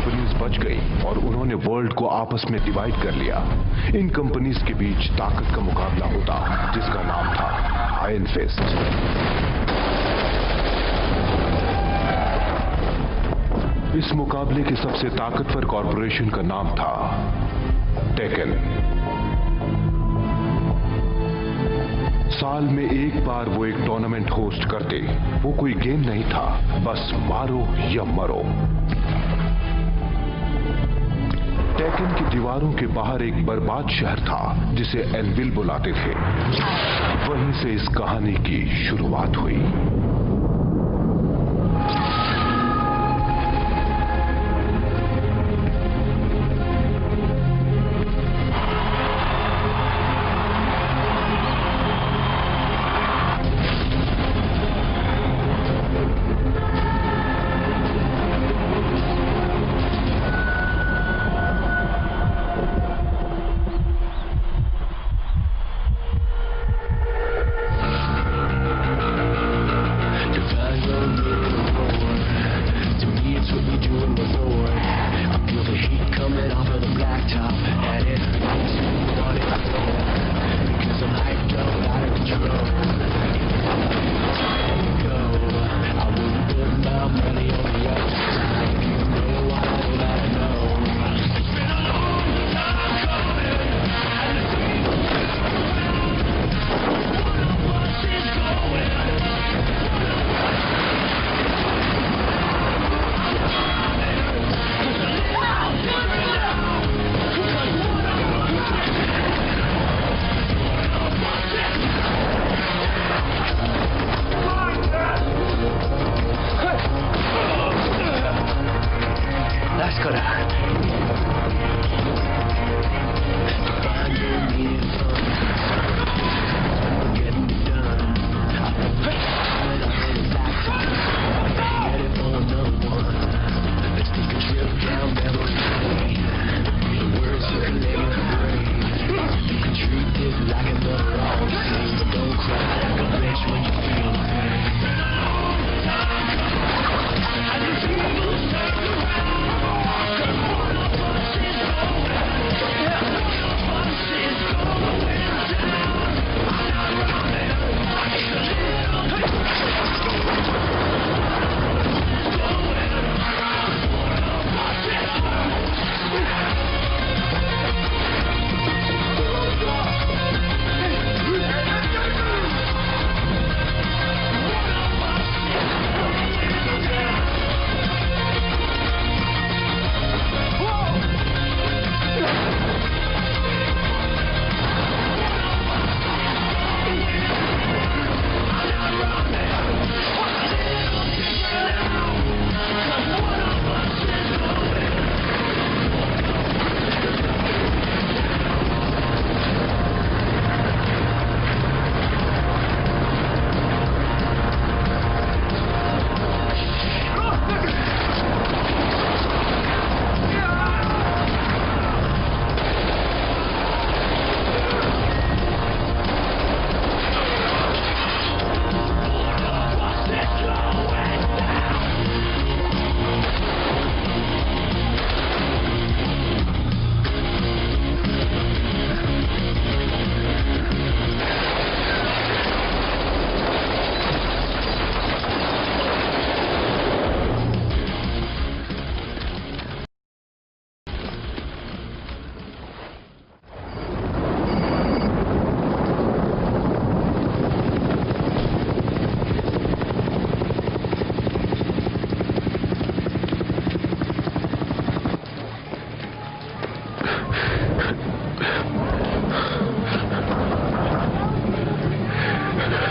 Companies बच गई और उन्होंने वर्ल्ड को आपस में डिवाइड कर लिया। इन कंपनीज के बीच ताकत का मुकाबला होता जिसका नाम था आयरन फिस्ट। इस मुकाबले के सबसे ताकतवर कॉरपोरेशन का नाम था टेकन। साल में एक बार वो एक टूर्नामेंट होस्ट करते। वो कोई गेम नहीं था, बस मारो या मरो। टेकन की दीवारों के बाहर एक बर्बाद शहर था जिसे एनविल बुलाते थे। वहीं से इस कहानी की शुरुआत हुई।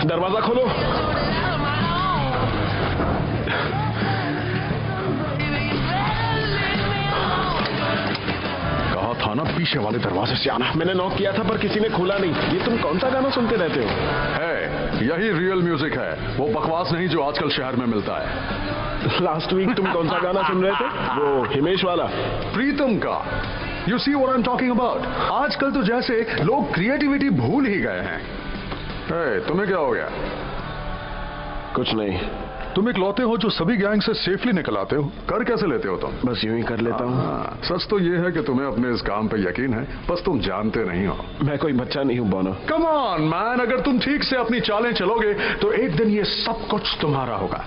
दरवाजा खोलो। कहा था ना पीछे वाले दरवाजे से आना। मैंने नॉक किया था पर किसी ने खोला नहीं। ये तुम कौन सा गाना सुनते रहते हो? है, यही रियल म्यूजिक है, वो बकवास नहीं जो आजकल शहर में मिलता है। लास्ट वीक तुम कौन सा गाना सुन रहे थे? वो हिमेश वाला, प्रीतम का। You see what I'm talking about? आजकल तो जैसे लोग क्रिएटिविटी भूल ही गए हैं। तुम्हें क्या हो गया? कुछ नहीं। तुम इकलौते हो जो सभी गैंग से सेफली निकल आते हो। कर कैसे लेते हो तुम? बस यूं ही कर लेता हूँ। सच तो ये है कि तुम्हें अपने इस काम पे यकीन है, बस तुम जानते नहीं हो। मैं कोई बच्चा नहीं हूँ बोनो। कम ऑन मैन, अगर तुम ठीक से अपनी चालें चलोगे तो एक दिन ये सब कुछ तुम्हारा होगा।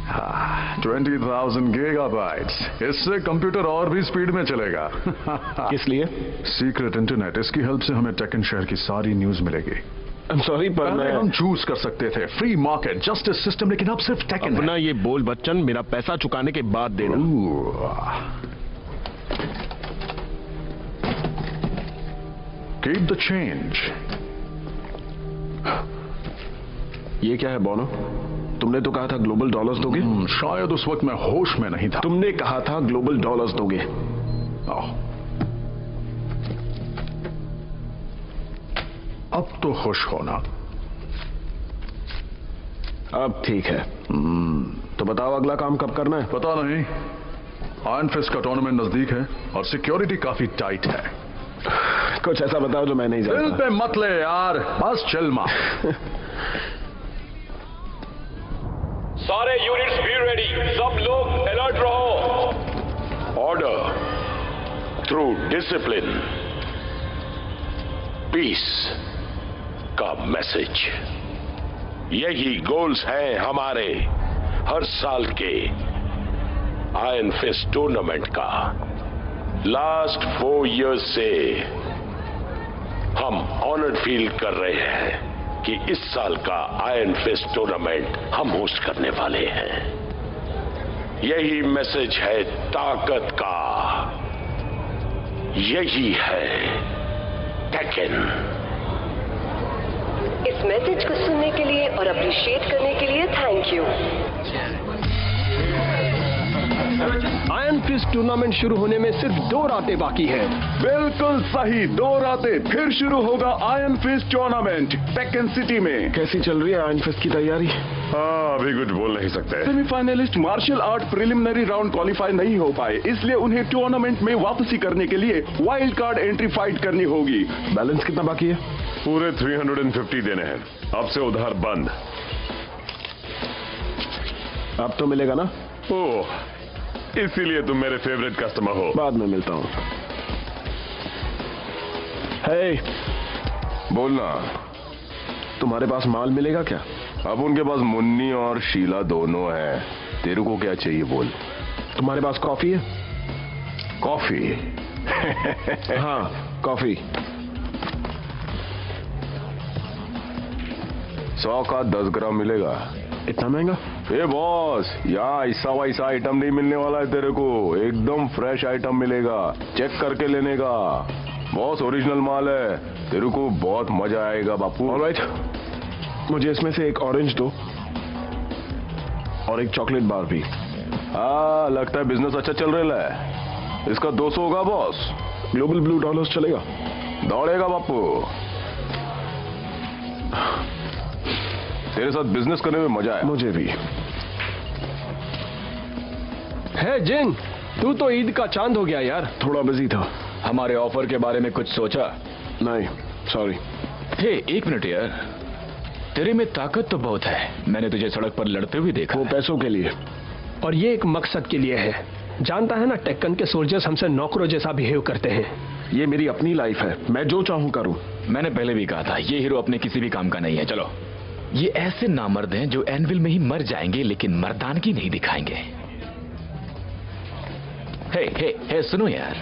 हाँ, 20,000 गीगाबाइट्स, इससे कंप्यूटर और भी स्पीड में चलेगा। किस लिए? सीक्रेट इंटरनेट, इसकी हेल्प से हमें टेकन शहर की सारी न्यूज मिलेगी। I'm sorry, पर पहले मैं हम चूज कर सकते थे फ्री मार्केट जस्टिस सिस्टम, लेकिन अब सिर्फ टेकन अपना ये बोल बच्चन मेरा पैसा चुकाने के बाद देना। Keep the change. ये क्या है बोनो? तुमने तो कहा था ग्लोबल डॉलर्स दोगे। शायद उस वक्त मैं होश में नहीं था। तुमने कहा था ग्लोबल डॉलर्स दोगे। अब तो खुश होना। अब ठीक है। तो बताओ अगला काम कब करना है? पता नहीं। आयरन फिस्ट का टूर्नामेंट नजदीक है और सिक्योरिटी काफी टाइट है। कुछ ऐसा बताओ जो मैं नहीं दिल जानता। पे मत ले यार, बस चिल मार। सारे यूनिट्स बी रेडी, सब लोग अलर्ट रहो। ऑर्डर थ्रू डिसिप्लिन, पीस का मैसेज, यही गोल्स हैं हमारे हर साल के आयरन फिस्ट टूर्नामेंट का। लास्ट 4 इयर्स से हम ऑनर्ड फील कर रहे हैं कि इस साल का आयरन फिस्ट टूर्नामेंट हम होस्ट करने वाले हैं। यही मैसेज है ताकत का, यही है टेकन। इस मैसेज को सुनने के लिए और अप्रिशिएट करने के लिए thank you. Iron fist tournament शुरू होने में सिर्फ 2 रातें बाकी हैं। बिल्कुल सही, 2 रातें फिर शुरू होगा iron fist tournament Tekken city में। कैसी चल रही है आयरन फिस्ट की तैयारी? अभी कुछ बोल नहीं सकते। Semifinalist martial art preliminary round qualify नहीं हो पाए, इसलिए उन्हें टूर्नामेंट में वापसी करने के लिए वाइल्ड कार्ड एंट्री फाइट करनी होगी। बैलेंस कितना बाकी है? पूरे 350 देने हैं, अब से उधार बंद। अब तो मिलेगा ना? ओह, इसीलिए तुम मेरे फेवरेट कस्टमर हो। बाद में मिलता हूँ। हे, बोलना। तुम्हारे पास माल मिलेगा क्या? अब उनके पास मुन्नी और शीला दोनों हैं। तेरे को क्या चाहिए बोल। तुम्हारे पास कॉफी है? कॉफी? हाँ, कॉफी। 100 का 10 ग्राम मिलेगा। इतना महंगा? ए बॉस, यहाँ ऐसा वैसा आइटम नहीं मिलने वाला है तेरे को, एकदम फ्रेश आइटम मिलेगा, चेक करके लेने का। बॉस ओरिजिनल माल है, तेरे को बहुत मजा आएगा बापू। ऑलराइट, मुझे इसमें से एक ऑरेंज दो और एक चॉकलेट बार भी। हाँ, लगता है बिजनेस अच्छा चल रहा है। इसका 200 होगा बॉस। ग्लोबल ब्लू डॉलर्स चलेगा? दौड़ेगा बापू, तेरे साथ बिजनेस करने में मजा है। मुझे भी। है जिन, तू तो ईद का चांद हो गया यार। थोड़ा बिजी था। हमारे ऑफर के बारे में कुछ सोचा? नहीं, सॉरी। हे, 1 मिनट यार, तेरे में ताकत तो बहुत है। मैंने तुझे सड़क पर लड़ते हुए देखा। वो पैसों के लिए, और ये एक मकसद के लिए है। जानता है ना, टेक्कन के सोल्जर्स हमसे नौकरों जैसा बिहेव करते हैं। ये मेरी अपनी लाइफ है, मैं जो चाहूं करूं। मैंने पहले भी कहा था, ये हीरो अपने किसी भी काम का नहीं है। चलो, ये ऐसे नामर्द हैं जो एनविल में ही मर जाएंगे लेकिन मर्दानगी नहीं दिखाएंगे। हे, सुनो यार,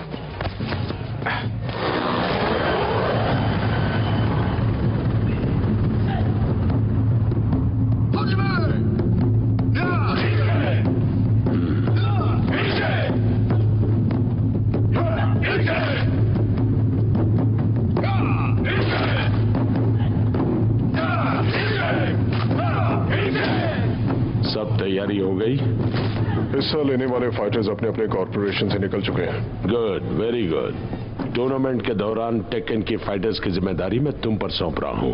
सब तैयारी हो गई? हिस्सा लेने वाले फाइटर्स अपने अपने कॉर्पोरेशन से निकल चुके हैं। Good, very good. टूर्नामेंट के दौरान टेकन की फाइटर्स की जिम्मेदारी मैं तुम पर सौंप रहा हूं।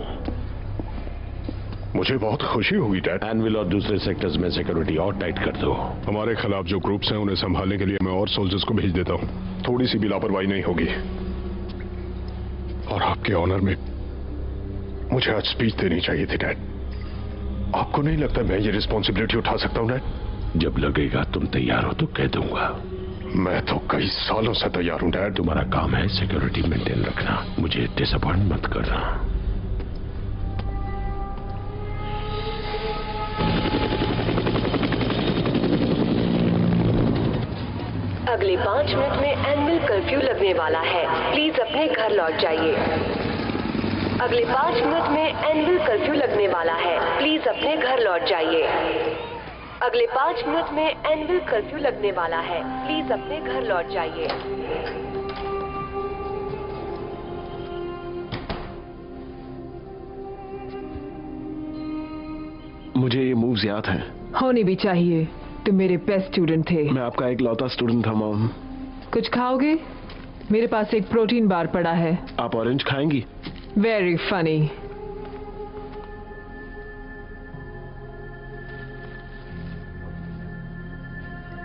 मुझे बहुत खुशी होगी डैड। एनविल और दूसरे सेक्टर्स में सिक्योरिटी और टाइट कर दो। हमारे खिलाफ जो ग्रुप्स हैं उन्हें संभालने के लिए मैं और सोल्जर्स को भेज देता हूँ। थोड़ी सी भी लापरवाही नहीं होगी। और आपके ऑनर में मुझे आज स्पीच देनी चाहिए थी डैड। आपको नहीं लगता मैं ये रिस्पॉन्सिबिलिटी उठा सकता हूँ डैड? जब लगेगा तुम तैयार हो तो कह दूंगा। मैं तो कई सालों से तैयार हूँ डैड। तुम्हारा काम है सिक्योरिटी मेंटेन रखना, मुझे डिसअपॉइंट मत करना। अगले 5 मिनट में एनुअल कर्फ्यू लगने वाला है, प्लीज अपने घर लौट जाइए। अगले 5 मिनट में एनुअल कर्फ्यू लगने वाला है, प्लीज अपने घर लौट जाइए। अगले 5 मिनट में एनुअल कर्फ्यू लगने वाला है, प्लीज अपने घर लौट जाइए। मुझे ये मूव्स याद हैं। होनी भी चाहिए, तुम मेरे बेस्ट स्टूडेंट थे। मैं आपका एक लौता स्टूडेंट था मॉम। कुछ खाओगे? मेरे पास एक प्रोटीन बार पड़ा है। आप ऑरेंज खाएंगी? Very funny.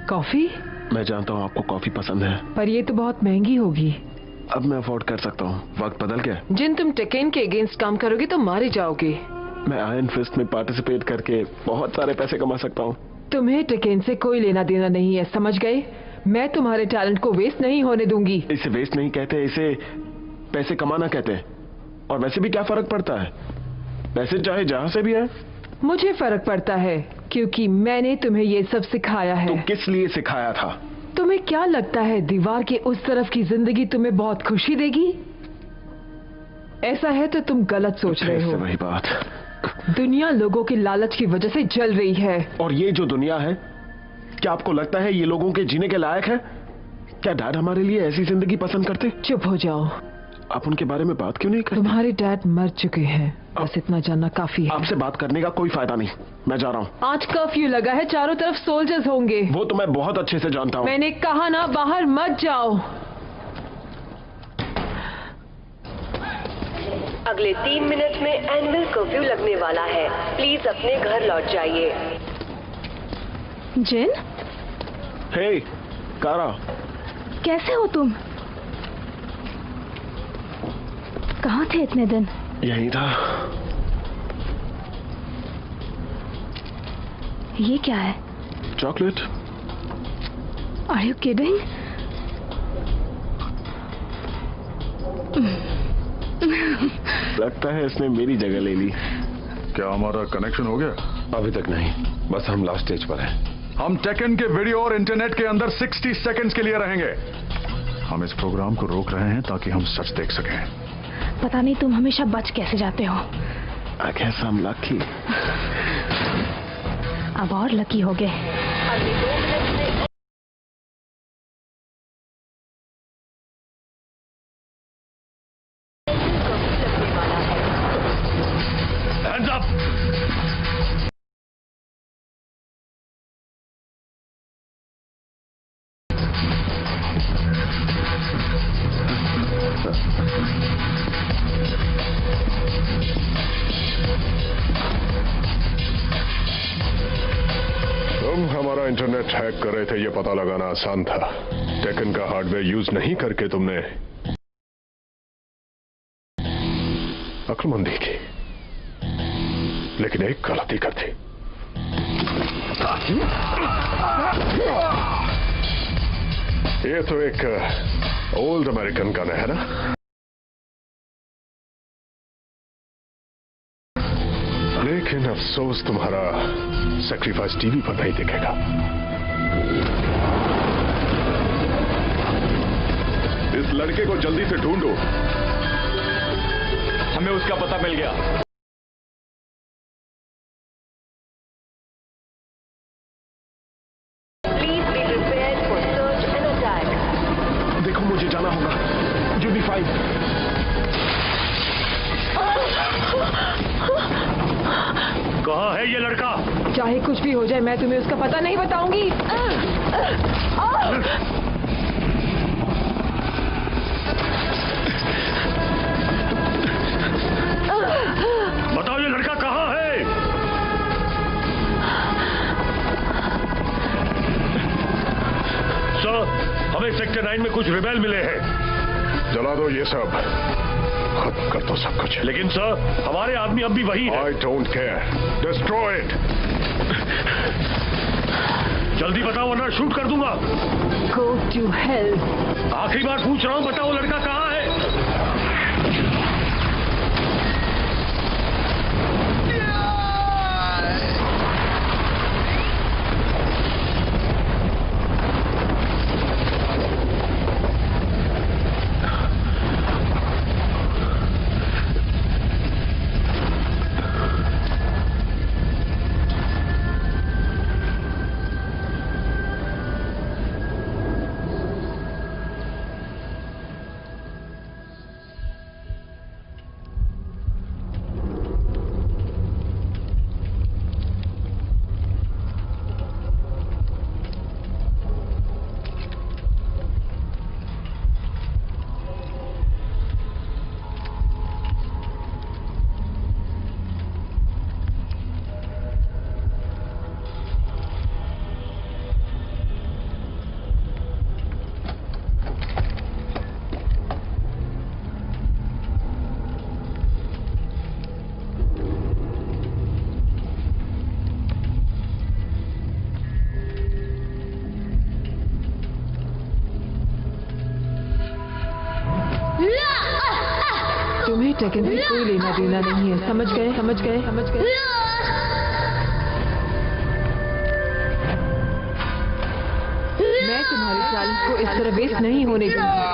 कॉफी? मैं जानता हूँ आपको कॉफी पसंद है, पर ये तो बहुत महंगी होगी। अब मैं अफोर्ड कर सकता हूँ। वक्त बदल गया। जिन तुम टेकेन के अगेंस्ट काम करोगे तो मारे जाओगे। मैं आयरन फिस्ट में पार्टिसिपेट करके बहुत सारे पैसे कमा सकता हूँ। तुम्हें टेकेन से कोई लेना देना नहीं है, समझ गए? मैं तुम्हारे टैलेंट को वेस्ट नहीं होने दूंगी। इसे वेस्ट नहीं कहते, इसे पैसे कमाना कहते हैं। और वैसे भी क्या फर्क पड़ता है, पैसे चाहे जहाँ से भी आए। मुझे फर्क पड़ता है क्योंकि मैंने तुम्हें ये सब सिखाया है। तो किस लिए सिखाया था? तुम्हें क्या लगता है दीवार के उस तरफ की जिंदगी तुम्हें बहुत खुशी देगी? ऐसा है तो तुम गलत सोच रहे हो। वही बात। दुनिया लोगों के लालच की वजह से जल रही है। और ये जो दुनिया है, क्या आपको लगता है ये लोगों के जीने के लायक है? क्या डैड हमारे लिए ऐसी जिंदगी पसंद करते? चुप हो जाओ। आप उनके बारे में बात क्यों नहीं करते? तुम्हारे डैड मर चुके हैं, बस इतना जानना काफी है। आपसे बात करने का कोई फायदा नहीं, मैं जा रहा हूँ। आज कर्फ्यू लगा है, चारों तरफ सोल्जर्स होंगे। वो तो मैं बहुत अच्छे से जानता हूँ। मैंने कहा ना, बाहर मत जाओ। अगले 3 मिनट में एनुअल कर्फ्यू लगने वाला है, प्लीज अपने घर लौट जाइए। जिन, हे कारा, कैसे हो तुम? कहाँ थे इतने दिन? यही था। ये क्या है? चॉकलेट। Are you kidding? लगता है इसने मेरी जगह ले ली। क्या हमारा कनेक्शन हो गया? अभी तक नहीं, बस हम लास्ट स्टेज पर हैं। हम टेकन के वीडियो और इंटरनेट के अंदर 60 सेकंड्स के लिए रहेंगे। हम इस प्रोग्राम को रोक रहे हैं ताकि हम सच देख सकें। पता नहीं तुम हमेशा बच कैसे जाते हो। I guess I'm lucky. अब और लकी हो गए। अगले 2 मिनट में कर्फ्यू लगने वाला है। Hands up! तुम हमारा इंटरनेट हैक कर रहे थे, ये पता लगाना आसान था। टेकन का हार्डवेयर यूज नहीं करके तुमने अक्लमंदी की, लेकिन एक गलती कर दी। ये तो एक ओल्ड अमेरिकन गन है ना? लेकिन अफसोस तुम्हारा सैक्रिफाइस टीवी पर नहीं दिखेगा। इस लड़के को जल्दी से ढूंढो। हमें उसका पता मिल गया। Please be prepared for search and attack. देखो मुझे जाना होगा। You be fine. कहाँ है ये लड़का? चाहे कुछ भी हो जाए, मैं तुम्हें उसका पता नहीं बताऊंगी। बताओ ये लड़का कहाँ है? सेक्टर 9 में कुछ रिबेल मिले हैं। जला दो ये सब, खत्म कर दो सब कुछ। लेकिन सर, हमारे आदमी अब भी वही हैं। I don't care. Destroy it. जल्दी बताओ वरना शूट कर दूंगा। Go to hell. आखिरी बार पूछ रहा हूँ, बताओ लड़का कहाँ है? तुम्हें टेकन से कोई लेना देना नहीं है, समझ गए? समझ गए? समझ गए? मैं तुम्हारी चाल को इस तरह वेस्ट नहीं होने दूंगी।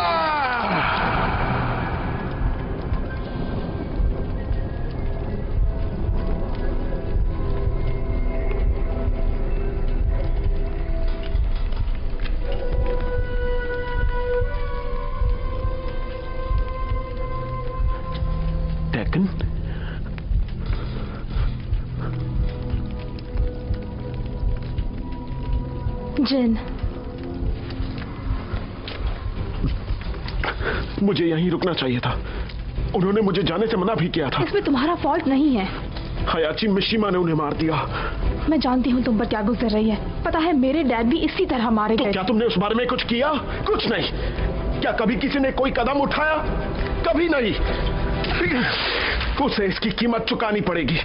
जिन, मुझे यहीं रुकना चाहिए था। उन्होंने मुझे जाने से मना भी किया था। इसमें तुम्हारा फॉल्ट नहीं है। हयाची मिशिमा ने उन्हें मार दिया। मैं जानती हूँ तुम पर क्या गुजर रही है। पता है मेरे डैड भी इसी तरह मारे गए। तो क्या तुमने उस बारे में कुछ किया? कुछ नहीं। क्या कभी किसी ने कोई कदम उठाया? कभी नहीं। उसे इसकी कीमत चुकानी पड़ेगी।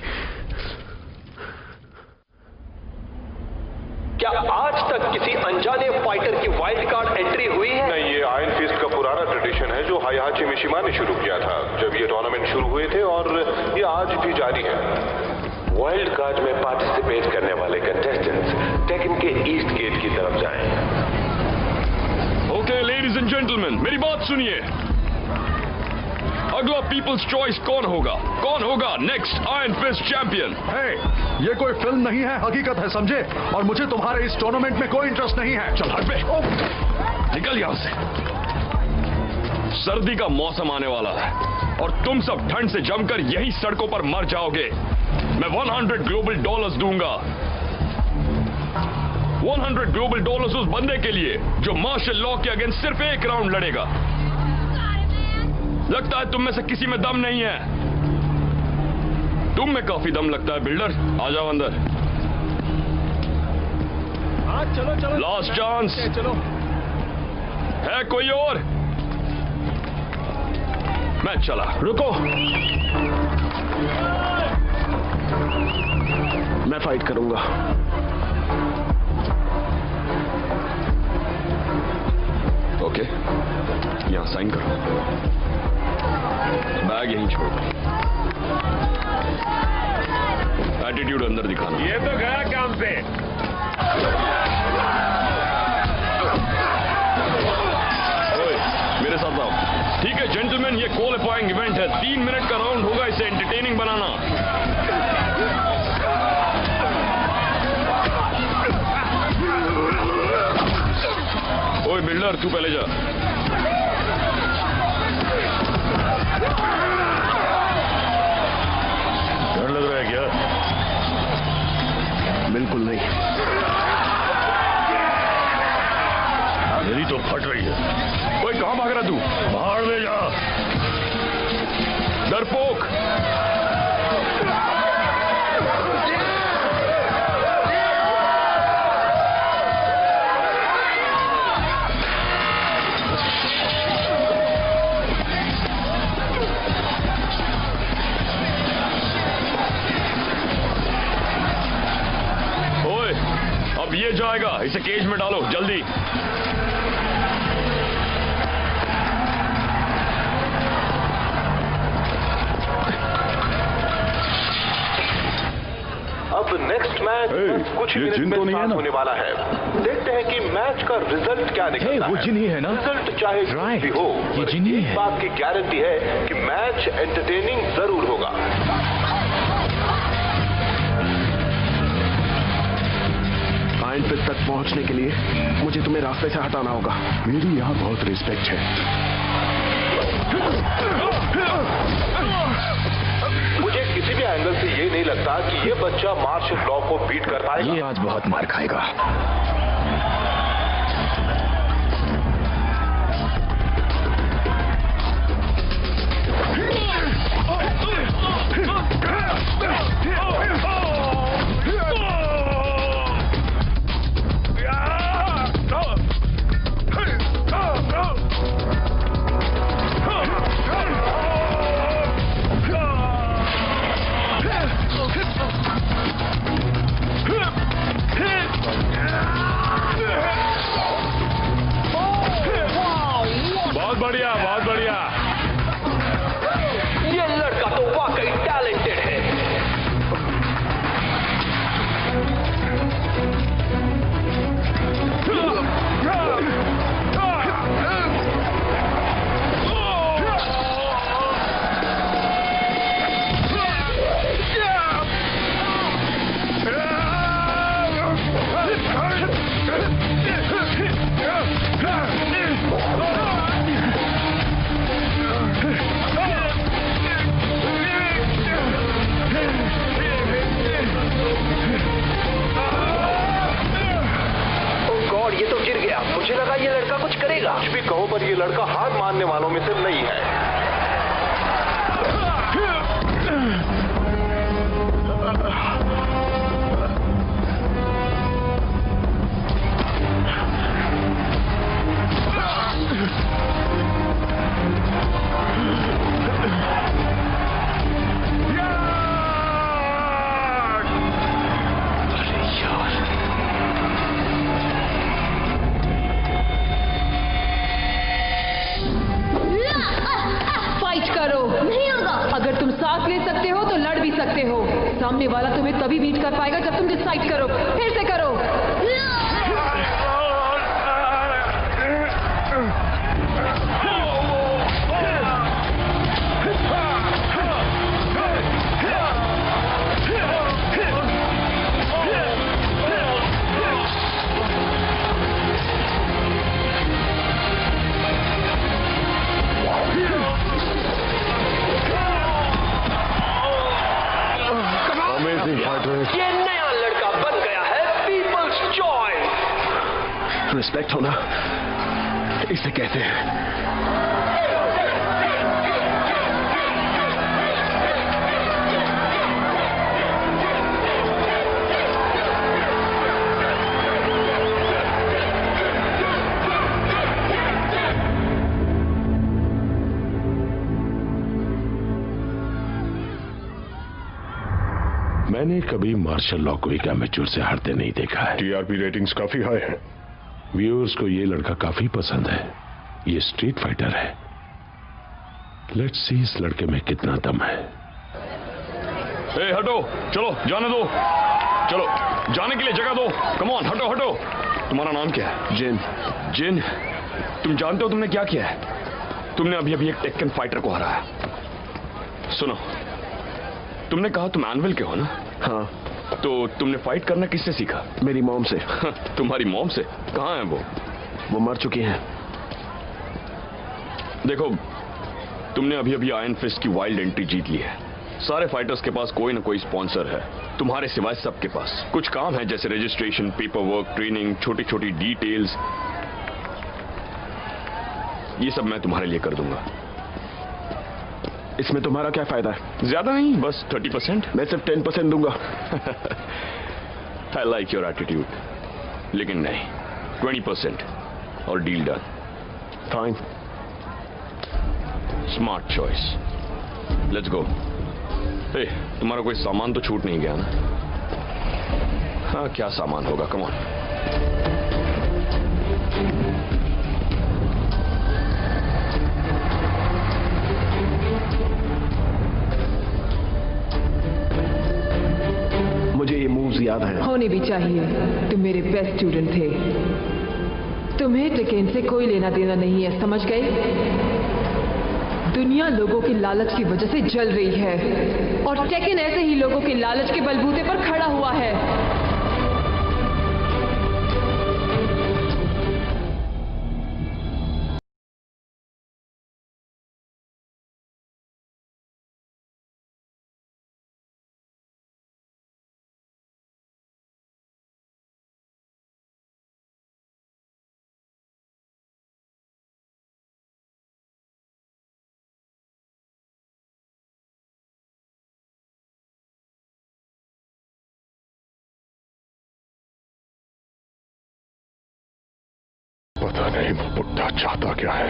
क्या आज तक किसी अनजाने फाइटर की वाइल्ड कार्ड एंट्री हुई है? नहीं, ये आयरन फिस्ट का पुराना ट्रेडिशन है जो हायाची मिशिमा ने शुरू किया था जब ये टूर्नामेंट शुरू हुए थे, और ये आज भी जारी है। वाइल्ड कार्ड में पार्टिसिपेट करने वाले कंटेस्टेंट्स टेकन के ईस्ट गेट की तरफ जाएं। ओके लेडीज एंड जेंटलमैन, मेरी बात सुनिए। अगला पीपल्स चॉइस कौन होगा? कौन होगा नेक्स्ट आयरन फिस्ट चैंपियन? ये कोई फिल्म नहीं है, हकीकत है, समझे? और मुझे तुम्हारे इस टूर्नामेंट में कोई इंटरेस्ट नहीं है। चल हट बे, निकल यहां से। सर्दी का मौसम आने वाला है और तुम सब ठंड से जमकर यही सड़कों पर मर जाओगे। मैं $100 ग्लोबल डॉलर्स दूंगा। $100 ग्लोबल डॉलर्स उस बंदे के लिए जो मार्शल लॉ के अगेंस्ट सिर्फ एक राउंड लड़ेगा। लगता है तुम में से किसी में दम नहीं है। तुम में काफी दम लगता है बिल्डर। आ जाओ अंदर। चलो चलो, लास्ट चांस। चलो। है कोई और? मैं चला। रुको, मैं फाइट करूंगा। ओके, यहां साइन करो। बैग यहीं छोड़। एटीट्यूड अंदर दिखाना। ये तो गया काम पे। ओए, मेरे साथ आओ। ठीक है जेंटलमैन, ये क्वालिफाइंग इवेंट है। 3 मिनट का राउंड होगा, इसे एंटरटेनिंग बनाना। ओए बिल्डर, तू पहले जा। डर लग रहा है क्या? बिल्कुल नहीं। मेरी तो फट रही है। ओए कहां भाग रहा तू? बाहर में जा। डरपोक। जाएगा, इसे केज में डालो जल्दी। अब नेक्स्ट मैच बस कुछ ही मिनट में स्टार्ट होने वाला है। देखते हैं कि मैच का रिजल्ट क्या निकलता है। वो जिन ही है ना? रिजल्ट चाहे कुछ भी हो, ये जिन ही है। इस बात की गारंटी है कि मैच एंटरटेनिंग जरूर होगा। आयन फिस्ट तक पहुंचने के लिए मुझे तुम्हें रास्ते से हटाना होगा। मेरी यहाँ बहुत रिस्पेक्ट है। मुझे किसी भी एंगल से ये नहीं लगता कि ये बच्चा मार्शल लॉ को बीट कर पाएगा। ये आज बहुत मार खाएगा। बहुत बढ़िया, बहुत बढ़िया। ये लड़का तो वाकई टैलेंटेड है। ये तो गिर गया। मुझे लगा ये लड़का कुछ करेगा। कुछ भी कहो, पर ये लड़का हार मानने वालों में से नहीं है। अगर तुम सांस ले सकते हो तो लड़ भी सकते हो। सामने वाला तुम्हें तभी बीट कर पाएगा जब तुम डिसाइड करो। फिर से करो। ये नया लड़का बन गया है पीपल्स चॉइस। रिस्पेक्ट होना, इसे कहते हैं। मैंने कभी मार्शल लॉ को एक एमेच्योर से हारते नहीं देखा है। टीआरपी रेटिंग्स काफी हाई है। व्यूअर्स को ये लड़का काफी पसंद है। ये स्ट्रीट फाइटर है। लेट्स सी इस लड़के में कितना दम है। ए, हटो, चलो जाने दो। चलो जाने के लिए जगह दो। कम ऑन, हटो हटो। तुम्हारा नाम क्या है? जिन। जिन, तुम जानते हो तुमने क्या किया है? तुमने अभी अभी एक टेक्कन फाइटर को हराया। सुनो, तुमने कहा तुम एनविल के हो ना? हाँ। तो तुमने फाइट करना किससे सीखा? मेरी मॉम से। तुम्हारी मॉम से? कहाँ है वो? वो मर चुकी हैं। देखो, तुमने अभी अभी आयरन फिस्ट की वाइल्ड एंट्री जीत ली है। सारे फाइटर्स के पास कोई ना कोई स्पॉन्सर है। तुम्हारे सिवाय सबके पास कुछ काम है, जैसे रजिस्ट्रेशन, पेपर वर्क, ट्रेनिंग, छोटी छोटी डिटेल्स। ये सब मैं तुम्हारे लिए कर दूंगा। इसमें तुम्हारा क्या फायदा है? ज्यादा नहीं, बस 30%। मैं सिर्फ 10% दूंगा। I like your attitude. लेकिन नहीं, 20% और deal done. Fine. Smart choice. Let's go. तुम्हारा कोई सामान तो छूट नहीं गया ना? हाँ, क्या सामान होगा? Come on. मुझे ये मूव्स याद है। होने भी चाहिए, तुम मेरे बेस्ट स्टूडेंट थे। तुम्हें टेकेन से कोई लेना देना नहीं है, समझ गए? दुनिया लोगों की लालच की वजह से जल रही है और टेकेन ऐसे ही लोगों के लालच के बलबूते पर खड़ा हुआ है। पता नहीं वो बुड्ढा चाहता क्या है।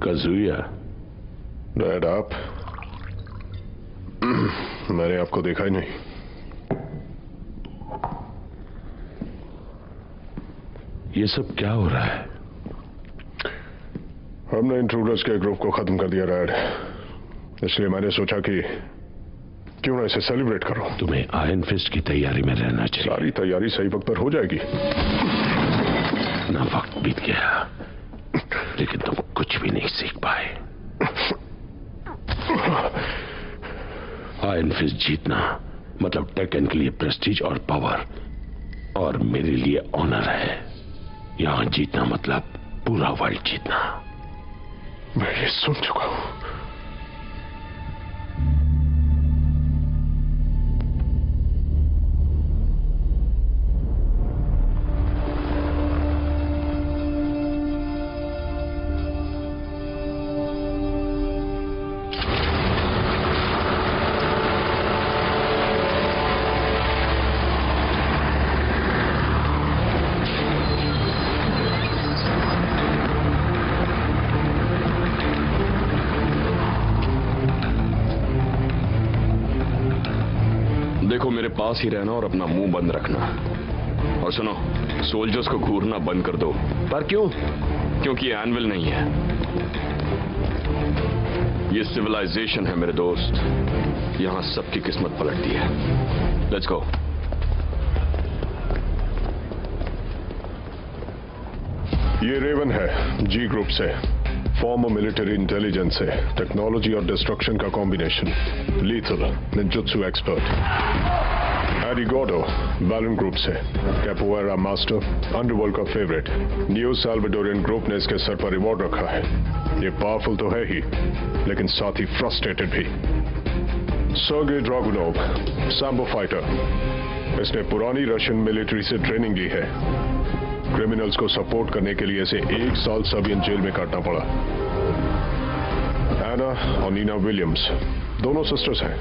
काजुया, डैड आप? मैंने आपको देखा ही नहीं। ये सब क्या हो रहा है? हमने इंट्रूडर्स के ग्रुप को खत्म कर दिया डैड, इसलिए मैंने सोचा कि क्यों ना इसे सेलिब्रेट करो। तुम्हें आयरन फिस्ट की तैयारी में रहना चाहिए। सारी तैयारी सही वक्त पर हो जाएगी। ना वक्त बीत गया, लेकिन तुम कुछ भी नहीं सीख पाए। आयरन फिस्ट जीतना मतलब टेकन के लिए प्रेस्टीज और पावर, और मेरे लिए ऑनर है। यहां जीतना मतलब पूरा वर्ल्ड जीतना। मैं ये सुन चुका हूं। देखो, मेरे पास ही रहना और अपना मुंह बंद रखना। और सुनो, सोल्जर्स को घूरना बंद कर दो। पर क्यों? क्योंकि ये एनविल नहीं है, ये सिविलाइजेशन है मेरे दोस्त। यहां सबकी किस्मत पलटती है। Let's go. ये रेवन है, जी ग्रुप से, फॉर्मर मिलिट्री इंटेलिजेंस है, टेक्नोलॉजी और डिस्ट्रक्शन का combination, lethal ninjutsu expert. Eddy Gordo, Valiant group से, कैपोएरा मास्टर, अंडरवर्ल्ड का फेवरेट। न्यू साल्वाडोरियन ग्रुप ने इसके सर पर रिवॉर्ड रखा है। ये पावरफुल तो है ही, लेकिन साथ ही फ्रस्ट्रेटेड भी। Sergei Dragunov, sambo fighter. इसने पुरानी रशियन मिलिट्री से ट्रेनिंग ली है। क्रिमिनल्स को सपोर्ट करने के लिए इसे 1 साल सबियन जेल में काटना पड़ा। एना और नीना विलियम्स दोनों सिस्टर्स हैं।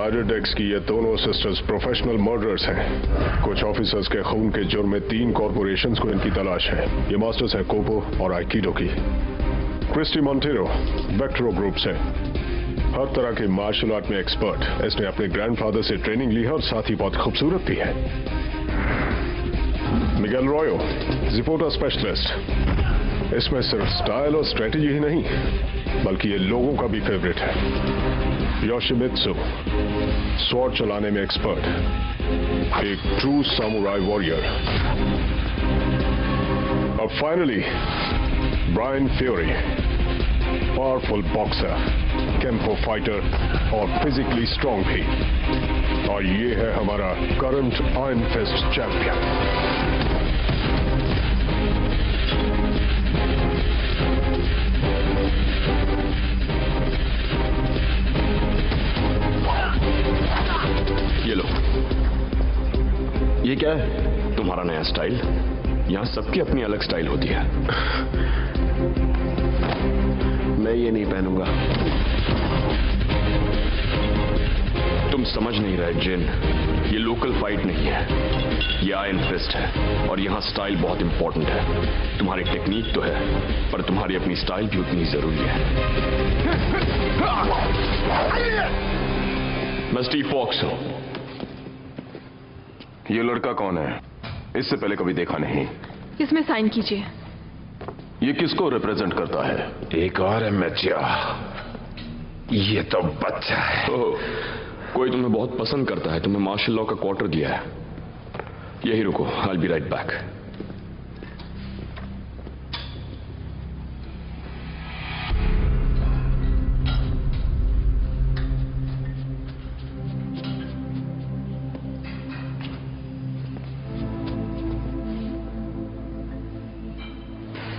आयरडेक्स की ये दोनों सिस्टर्स प्रोफेशनल मर्डरर्स हैं। कुछ ऑफिसर्स के खून के जुर्म में 3 कॉर्पोरेशंस को इनकी तलाश है। ये मास्टर्स हैं कोपो और आइकिडो की। क्रिस्टी मॉन्टेरो, वेक्टरो ग्रुप से, हर तरह के मार्शल आर्ट में एक्सपर्ट। इसने अपने ग्रैंडफादर से ट्रेनिंग ली है और साथ ही बहुत खूबसूरत भी है। मिगेल रॉयो, जिपोटा स्पेशलिस्ट। इसमें सिर्फ स्टाइल और स्ट्रेटेजी ही नहीं, बल्कि ये लोगों का भी फेवरेट है। योशिमित्सु, स्वॉर्ड चलाने में एक्सपर्ट, एक ट्रू सामुराई वॉरियर। और finally Bryan Fury, powerful boxer, kempo fighter और फिजिकली स्ट्रांग भी। और ये है हमारा करंट आयरन फिस्ट चैंपियन। ये लो। ये क्या है? तुम्हारा नया स्टाइल। यहां सबकी अपनी अलग स्टाइल होती है। मैं ये नहीं पहनूंगा। तुम समझ नहीं रहे जिन, ये लोकल फाइट नहीं है, ये आयरन फिस्ट है और यहाँ स्टाइल बहुत इंपॉर्टेंट है। तुम्हारी टेक्निक तो है, पर तुम्हारी अपनी स्टाइल भी उतनी जरूरी है। मैं स्टीव फॉक्स हूं। ये लड़का कौन है? इससे पहले कभी देखा नहीं। इसमें साइन कीजिए। ये किसको रिप्रेजेंट करता है? एक और है मैचिया, ये तो बच्चा है। कोई तुम्हें बहुत पसंद करता है, तुम्हें मार्शल लॉ का क्वार्टर दिया है। यही रुको, I'll be right back।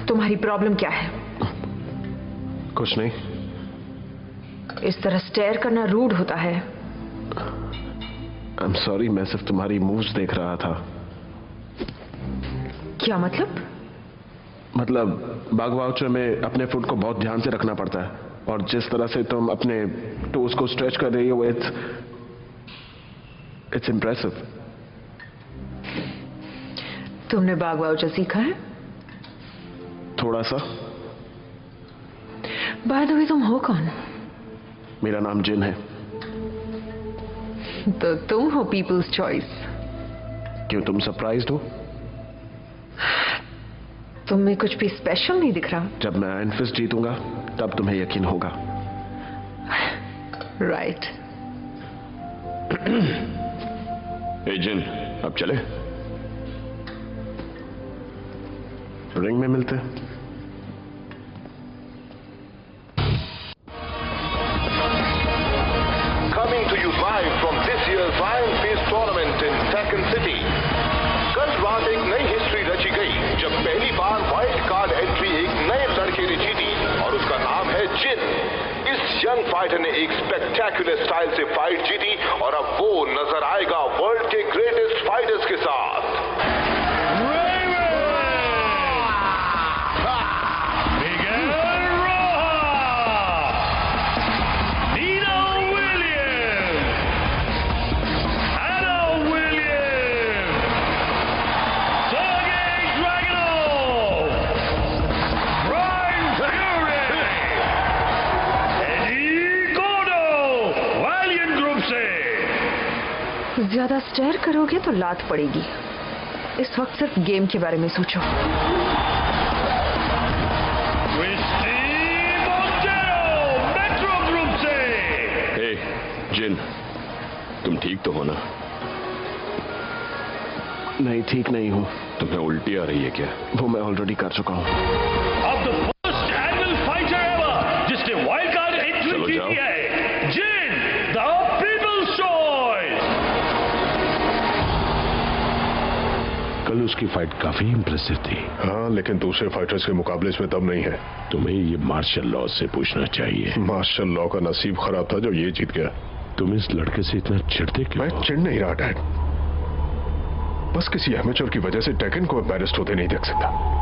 तुम्हारी प्रॉब्लम क्या है? कुछ नहीं। इस तरह स्टेयर करना रूड होता है। I'm sorry, मैं सिर्फ तुम्हारी मूव्स देख रहा था। क्या मतलब? मतलब बाग वाउचर में अपने फुट को बहुत ध्यान से रखना पड़ता है, और जिस तरह से तुम अपने टोज को स्ट्रेच कर रही हो, इट्स इम्प्रेसिव। तुमने बाग वाउचर सीखा है? थोड़ा सा। बाय द वे, तुम हो कौन? मेरा नाम जिन है। तो तुम हो पीपल्स चॉइस। क्यों, तुम सरप्राइज्ड हो? तुम्हें कुछ भी स्पेशल नहीं दिख रहा। जब मैं आयरन फिस्ट जीतूंगा तब तुम्हें यकीन होगा। राइट। ए जिन, अब चले? रिंग में मिलते हैं। Coming to you live from this year's Iron Fist tournament in Tekken City। कल रात एक नई हिस्ट्री रची गई जब पहली बार वाइल्ड कार्ड एंट्री एक नए लड़के ने जीती, और उसका नाम है जिन। इस यंग फाइटर ने एक स्पेक्टेकुलर स्टाइल से फाइट जीती, और अब वो नजर आएगा वर्ल्ड के ग्रेटेस्ट फाइटर्स के साथ। ज्यादा स्टेयर करोगे तो लात पड़ेगी। इस वक्त सिर्फ गेम के बारे में सोचो। हे जिन, तुम ठीक तो हो ना? नहीं, ठीक नहीं हूं। तुम्हें उल्टी आ रही है क्या? वो मैं ऑलरेडी कर चुका हूं। अब the first annual fighter ever जिसने वाइल्ड कार्ड एंट्री जीती है, जिन द पीपल्स चॉइस। कल उसकी फाइट काफी इंप्रेसिव थी। हाँ, लेकिन दूसरे फाइटर्स के मुकाबले इसमें दम नहीं है। तुम्हें ये मार्शल लॉ से पूछना चाहिए। मार्शल लॉ का नसीब खराब था जो ये जीत गया। तुम इस लड़के से इतना चिढ़ते क्यों? मैं चिढ़ नहीं रहा डैड, बस किसी एमेच्योर की वजह से टेकन को एम्बैरेस्ड होते नहीं देख सकता।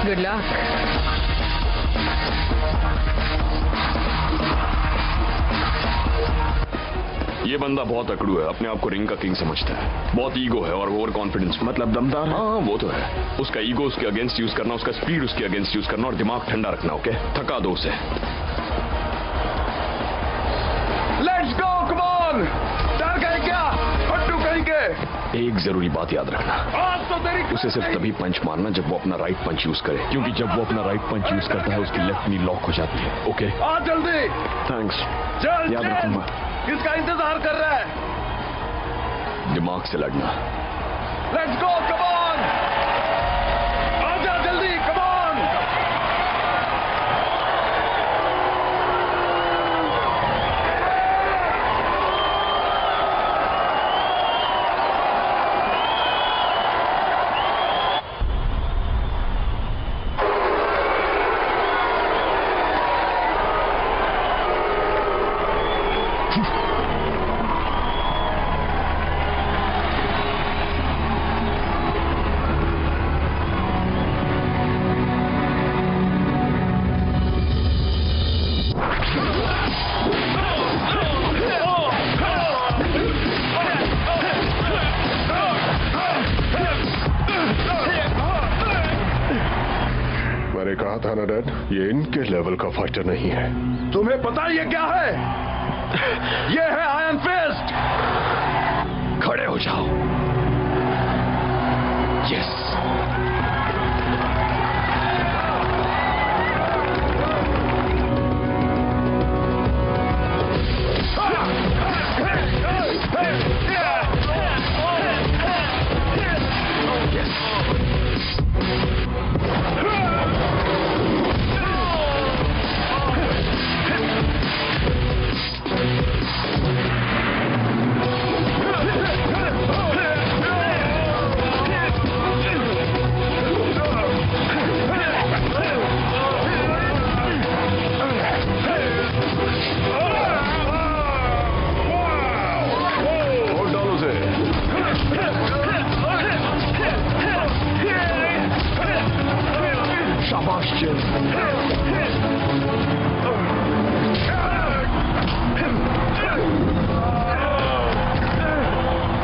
Good luck. ये बंदा बहुत अकड़ू है, अपने आप को रिंग का किंग समझता है, बहुत ईगो है और ओवर कॉन्फिडेंस। मतलब दमदार? हाँ वो तो है। उसका ईगो उसके अगेंस्ट यूज करना, उसका स्पीड उसके अगेंस्ट यूज करना और दिमाग ठंडा रखना। ओके, थका दो उसे। Let's go, come on. डर गए क्या? फट्टू कहीं के। एक जरूरी बात याद रखना, तो तेरी उसे सिर्फ तभी पंच मारना जब वो अपना राइट पंच यूज करे, क्योंकि जब वो अपना राइट पंच यूज करता है उसकी लेफ्ट नी लॉक हो जाती है। ओके, आ जल्दी। थैंक्स, चल याद रखूंगा। किसका इंतजार कर रहा है? दिमाग से लड़ना। Let's go, come on. आजा जल्दी, कम ऑन। मैंने कहा था ना डैड, ये इनके लेवल का फाइटर नहीं है। तुम्हें पता ये क्या है? ये है आयरन फिस्ट। खड़े हो जाओ। यस।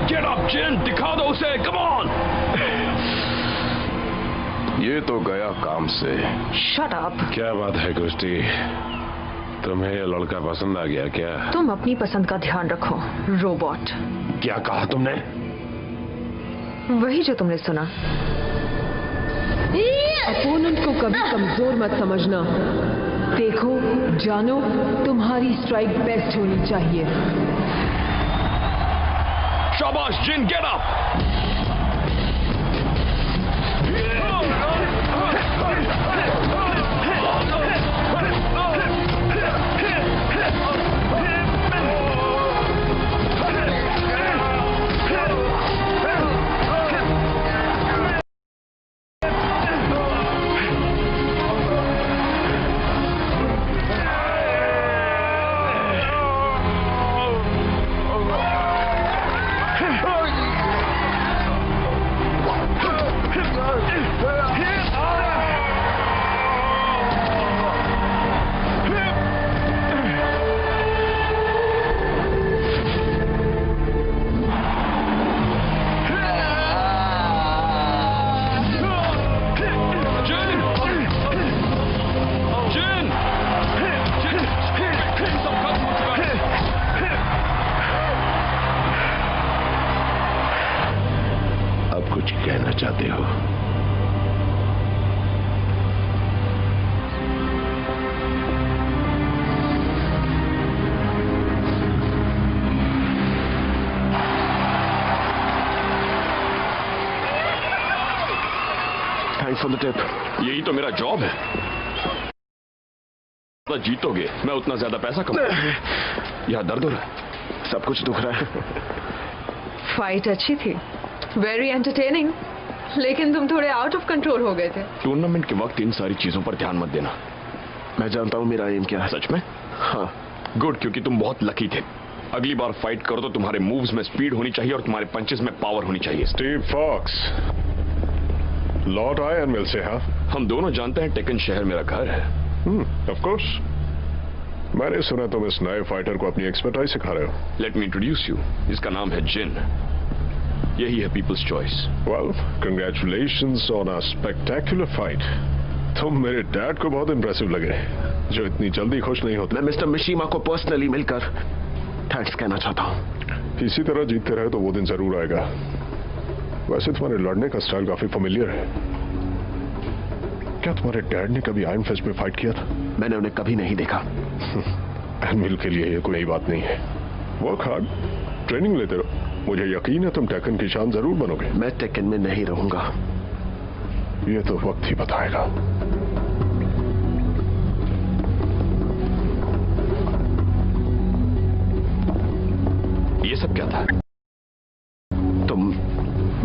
Get up, Jin! दिखा दो उसे, come on! ये तो गया काम से। Shut up! क्या बात है क्रिस्टी, तुम्हें ये लड़का पसंद आ गया क्या? तुम अपनी पसंद का ध्यान रखो, रोबोट। क्या कहा तुमने? वही जो तुमने सुना। अपोनेंट को कभी कमजोर मत समझना। देखो, जानो, तुम्हारी स्ट्राइक बेस्ट होनी चाहिए। शाबाश जिन, गेट अप! कुछ कहना चाहते हो? Thanks for the tip. यही तो मेरा जॉब है। जीतोगे मैं उतना ज्यादा पैसा कमाऊंगा। यह दर्द हो रहा है, सब कुछ दुख रहा है। फाइट अच्छी थी, वेरी एंटरटेनिंग, लेकिन तुम थोड़े आउट ऑफ कंट्रोल हो गए थे। टूर्नामेंट के वक्त इन सारी चीजों पर ध्यान मत देना। मैं जानता हूं मेरा एम क्या है। सच में? हाँ, गुड, क्योंकि तुम बहुत लकी थे। अगली बार फाइट करो तो तुम्हारे मूव्स में स्पीड होनी चाहिए और तुम्हारे पंचेस में पावर होनी चाहिए। स्टीव फॉक्स, लौट आए एनविल से, हाँ? हम दोनों जानते हैं टेकन शहर मेरा घर है। Of course. मैंने सुना तुम इस नए फाइटर को अपनी एक्सपर्टाइज सिखा रहे हो। Let me introduce you. इसका नाम है जिन। यही है people's choice. Well, congratulations on a spectacular fight. तुम मेरे डैड को बहुत इंप्रेसिव लगे, जो इतनी जल्दी खुश नहीं होते। मैं मिस्टर मिशीमा को पर्सनली मिलकर थैंक्स कहना चाहता हूँ। इसी तरह जीतते रहे तो वो दिन जरूर आएगा। वैसे तुम्हारे लड़ने का स्टाइल काफी फेमिलियर है। क्या तुम्हारे डैड ने कभी आयरन फिस्ट में फाइट किया था? मैंने उन्हें कभी नहीं देखा। एनविल के लिए ये कोई बात नहीं है। वर्क हार्ड, ट्रेनिंग लेते रहो। मुझे यकीन है तुम टेकन की शान जरूर बनोगे। मैं टेकन में नहीं रहूंगा। ये तो वक्त ही बताएगा। ये सब क्या था? तुम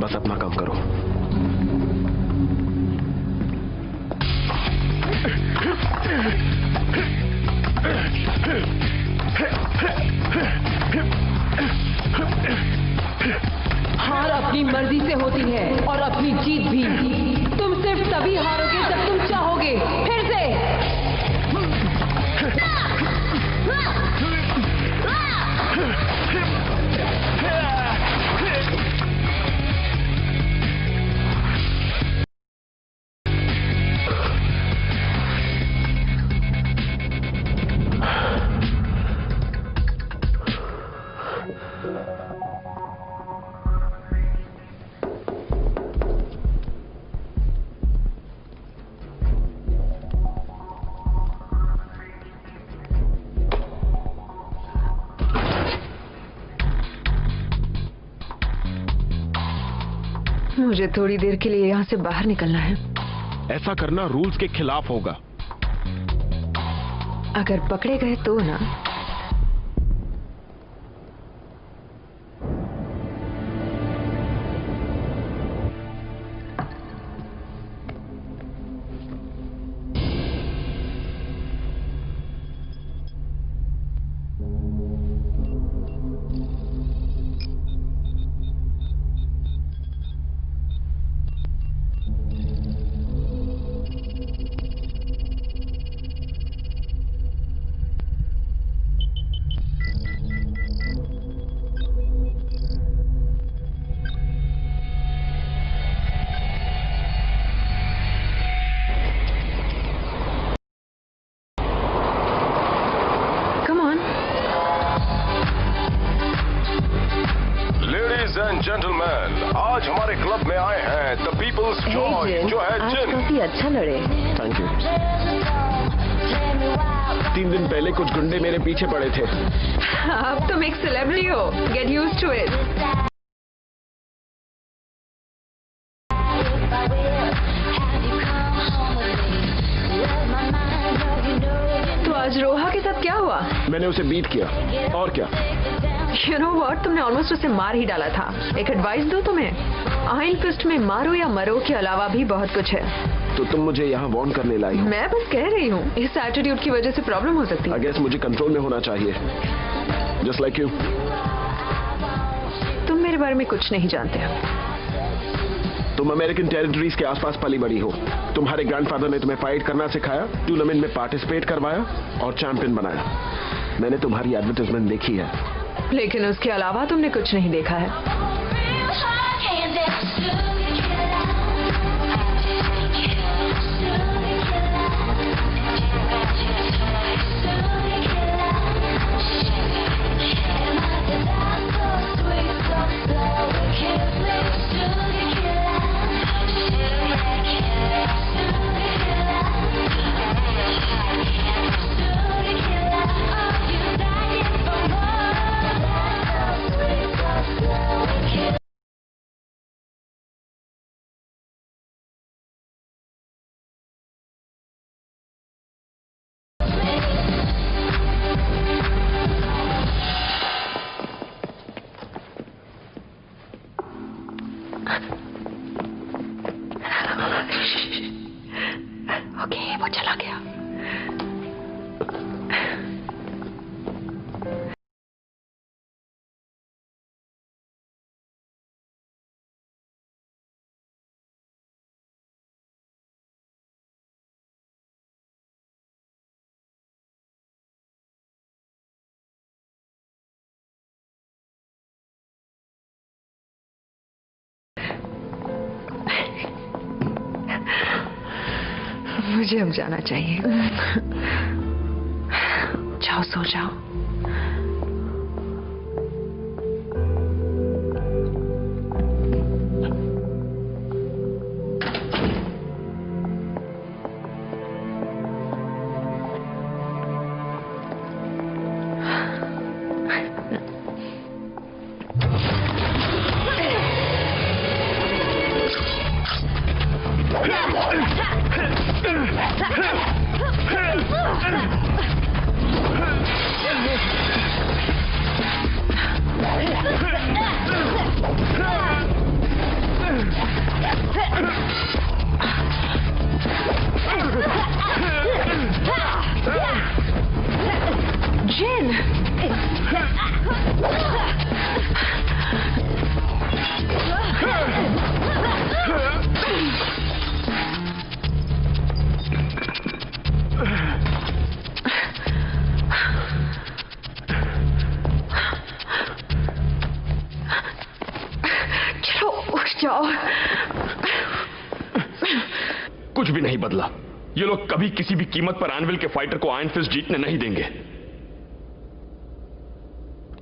बस अपना काम करो। हार अपनी मर्जी से होती है और अपनी जीत भी। तुम सिर्फ तभी हारोगे जब तुम चाहोगे। फिर से मुझे थोड़ी देर के लिए यहाँ से बाहर निकलना है। ऐसा करना रूल्स के खिलाफ होगा। अगर पकड़े गए तो ना। जेंटलमैन, आज हमारे क्लब में आए हैं द पीपल्स चॉइस, जो है जिन। काफी अच्छा लड़े। Thank you. 3 दिन पहले कुछ गुंडे मेरे पीछे पड़े थे। अब तुम एक सेलिब्रिटी हो। Get used to it. तो आज रोहा के साथ क्या हुआ? मैंने उसे बीट किया। और क्या? You know what? तुमने ऑलमोस्ट उसे मार ही डाला था। एक एडवाइस दो तुम्हें। आयरन फिस्ट में मारो या मरो के अलावा भी बहुत कुछ है। तो तुम मुझे यहाँ वार्न करने लाई हो? मैं बस कह रही हूँ, इस एटीट्यूड की वजह से प्रॉब्लम हो सकती है। I guess मुझे कंट्रोल में होना चाहिए। Just like you। तुम मेरे बारे में कुछ नहीं जानते। तुम अमेरिकन टेरिटरीज के आसपास पली बड़ी हो। तुम्हारे ग्रैंडफादर ने तुम्हें फाइट करना सिखाया, टूर्नामेंट में पार्टिसिपेट करवाया और चैंपियन बनाया। मैंने तुम्हारी एडवर्टाइजमेंट देखी है। लेकिन उसके अलावा तुमने कुछ नहीं देखा है। ओके, वो चला गया। मुझे अब जाना चाहिए। जाओ सो जाओ। जिन! चलो उठ जाओ। कुछ भी नहीं बदला। ये लोग कभी किसी भी कीमत पर एनविल के फाइटर को आयरन फिस्ट जीतने नहीं देंगे।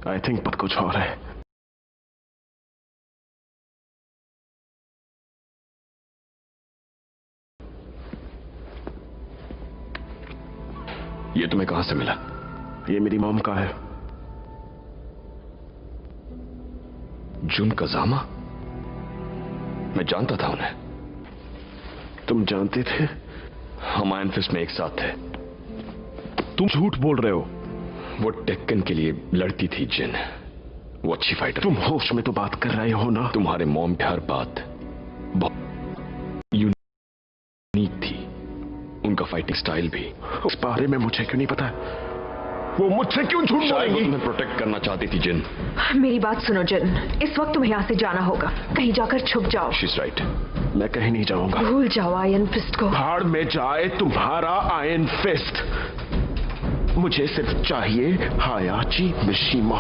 आई थिंक बात कुछ और है। ये तुम्हें कहां से मिला? ये मेरी मॉम का है। जुन कजामा? मैं जानता था उन्हें। तुम जानते थे? हम आयरन फिस्ट में एक साथ थे। तुम झूठ बोल रहे हो। वो टेक्कन के लिए लड़ती थी जिन। वो अच्छी फाइटर। तुम होश में तो बात कर रहे हो ना? तुम्हारे मॉम की हर बात बहुत यूनिक थी। उनका फाइटिंग स्टाइल भी। उस बारे में मुझे क्यों नहीं पता? वो मुझसे क्यों झूठ बोलेंगी? तुम्हें प्रोटेक्ट करना चाहती थी जिन। मेरी बात सुनो जिन, इस वक्त तुम्हें यहाँ से जाना होगा। कहीं जाकर छुप जाओ। She's right. मैं कहीं नहीं जाऊंगा। भूल जाओ आयरन फिस्ट को। भाड़ में जाए तुम्हारा आयरन फिस्ट। मुझे सिर्फ चाहिए हायाची मिशिमा।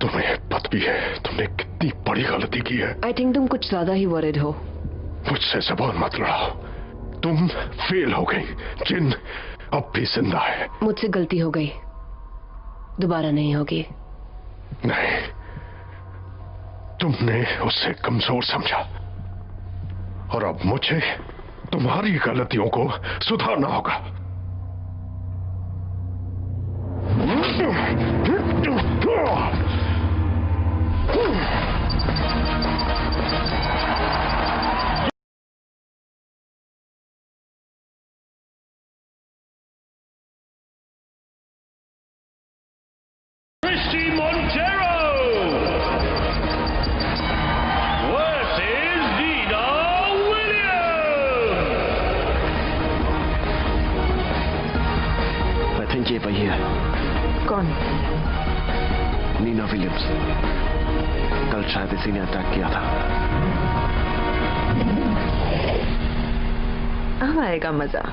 तुम्हें पता भी है तुमने कितनी बड़ी गलती की है। आई थिंक तुम कुछ ज्यादा ही वरिड हो। मुझसे जबान मत लड़ाओ। तुम फेल हो गई। जिन अब भी जिंदा है। मुझसे गलती हो गई, दोबारा नहीं होगी। नहीं, तुमने उसे कमजोर समझा और अब मुझे तुम्हारी गलतियों को सुधारना होगा। Christy Montero versus Nina Williams. I think ये वही है। कौन? नीना विलियम्स। कल शायद इसी ने अटैक किया था। अब आएगा मजा।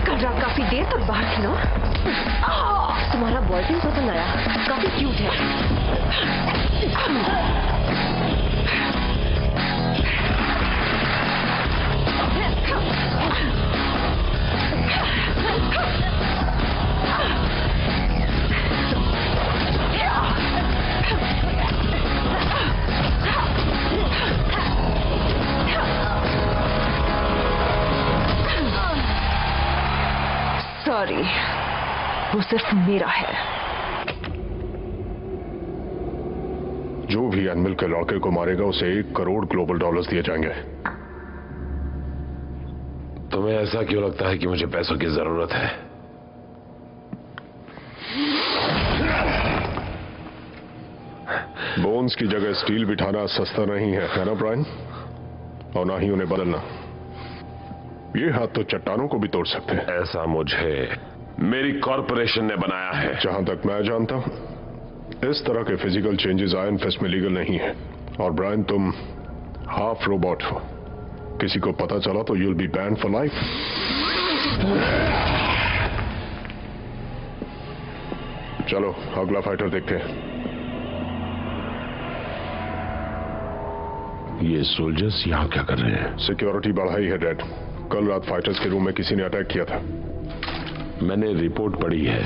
कल रात काफी देर तक बाहर थी ना? तुम्हारा बॉयफ्रेंड पसंद आया, काफी क्यूट है। सॉरी, वो सिर्फ मेरा है। जो भी एनिमल के लड़के को मारेगा उसे 1 करोड़ ग्लोबल डॉलर्स दिए जाएंगे। तुम्हें ऐसा क्यों लगता है कि मुझे पैसों की जरूरत है? बोन्स की जगह स्टील बिठाना सस्ता नहीं है ना ब्रायन? और ना ही उन्हें बदलना। ये हाथ तो चट्टानों को भी तोड़ सकते हैं। ऐसा मुझे मेरी कॉरपोरेशन ने बनाया है। जहां तक मैं जानता हूं, इस तरह के फिजिकल चेंजेस आयरन फिस्ट में लीगल नहीं है। और ब्रायन, तुम हाफ रोबोट हो। किसी को पता चला तो you'll be band for life. चलो अगला फाइटर देखते हैं। ये सोल्जर्स यहाँ क्या कर रहे हैं? सिक्योरिटी बढ़ाई है डैड। कल रात फाइटर्स के रूम में किसी ने अटैक किया था। मैंने रिपोर्ट पढ़ी है,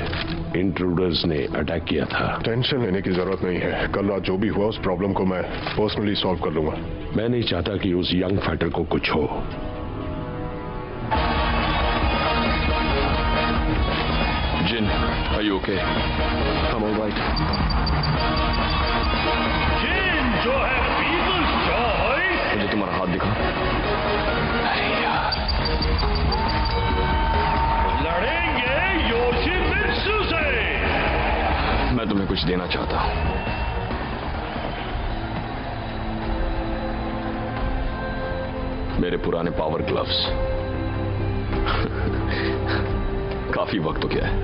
इंट्रूडर्स ने अटैक किया था। टेंशन लेने की जरूरत नहीं है। कल रात जो भी हुआ उस प्रॉब्लम को मैं पर्सनली सॉल्व कर लूंगा। मैं नहीं चाहता कि उस यंग फाइटर को कुछ हो। जिन, are you okay? I'm all right. जिन जो है पीपल्स चॉइस। मुझे तुम्हारा हाथ दिखा। अरे यार, लड़ेंगे योशिमित्सु से। मैं तुम्हें कुछ देना चाहता हूं। मेरे पुराने पावर ग्लव्स। काफी वक्त हो गया है,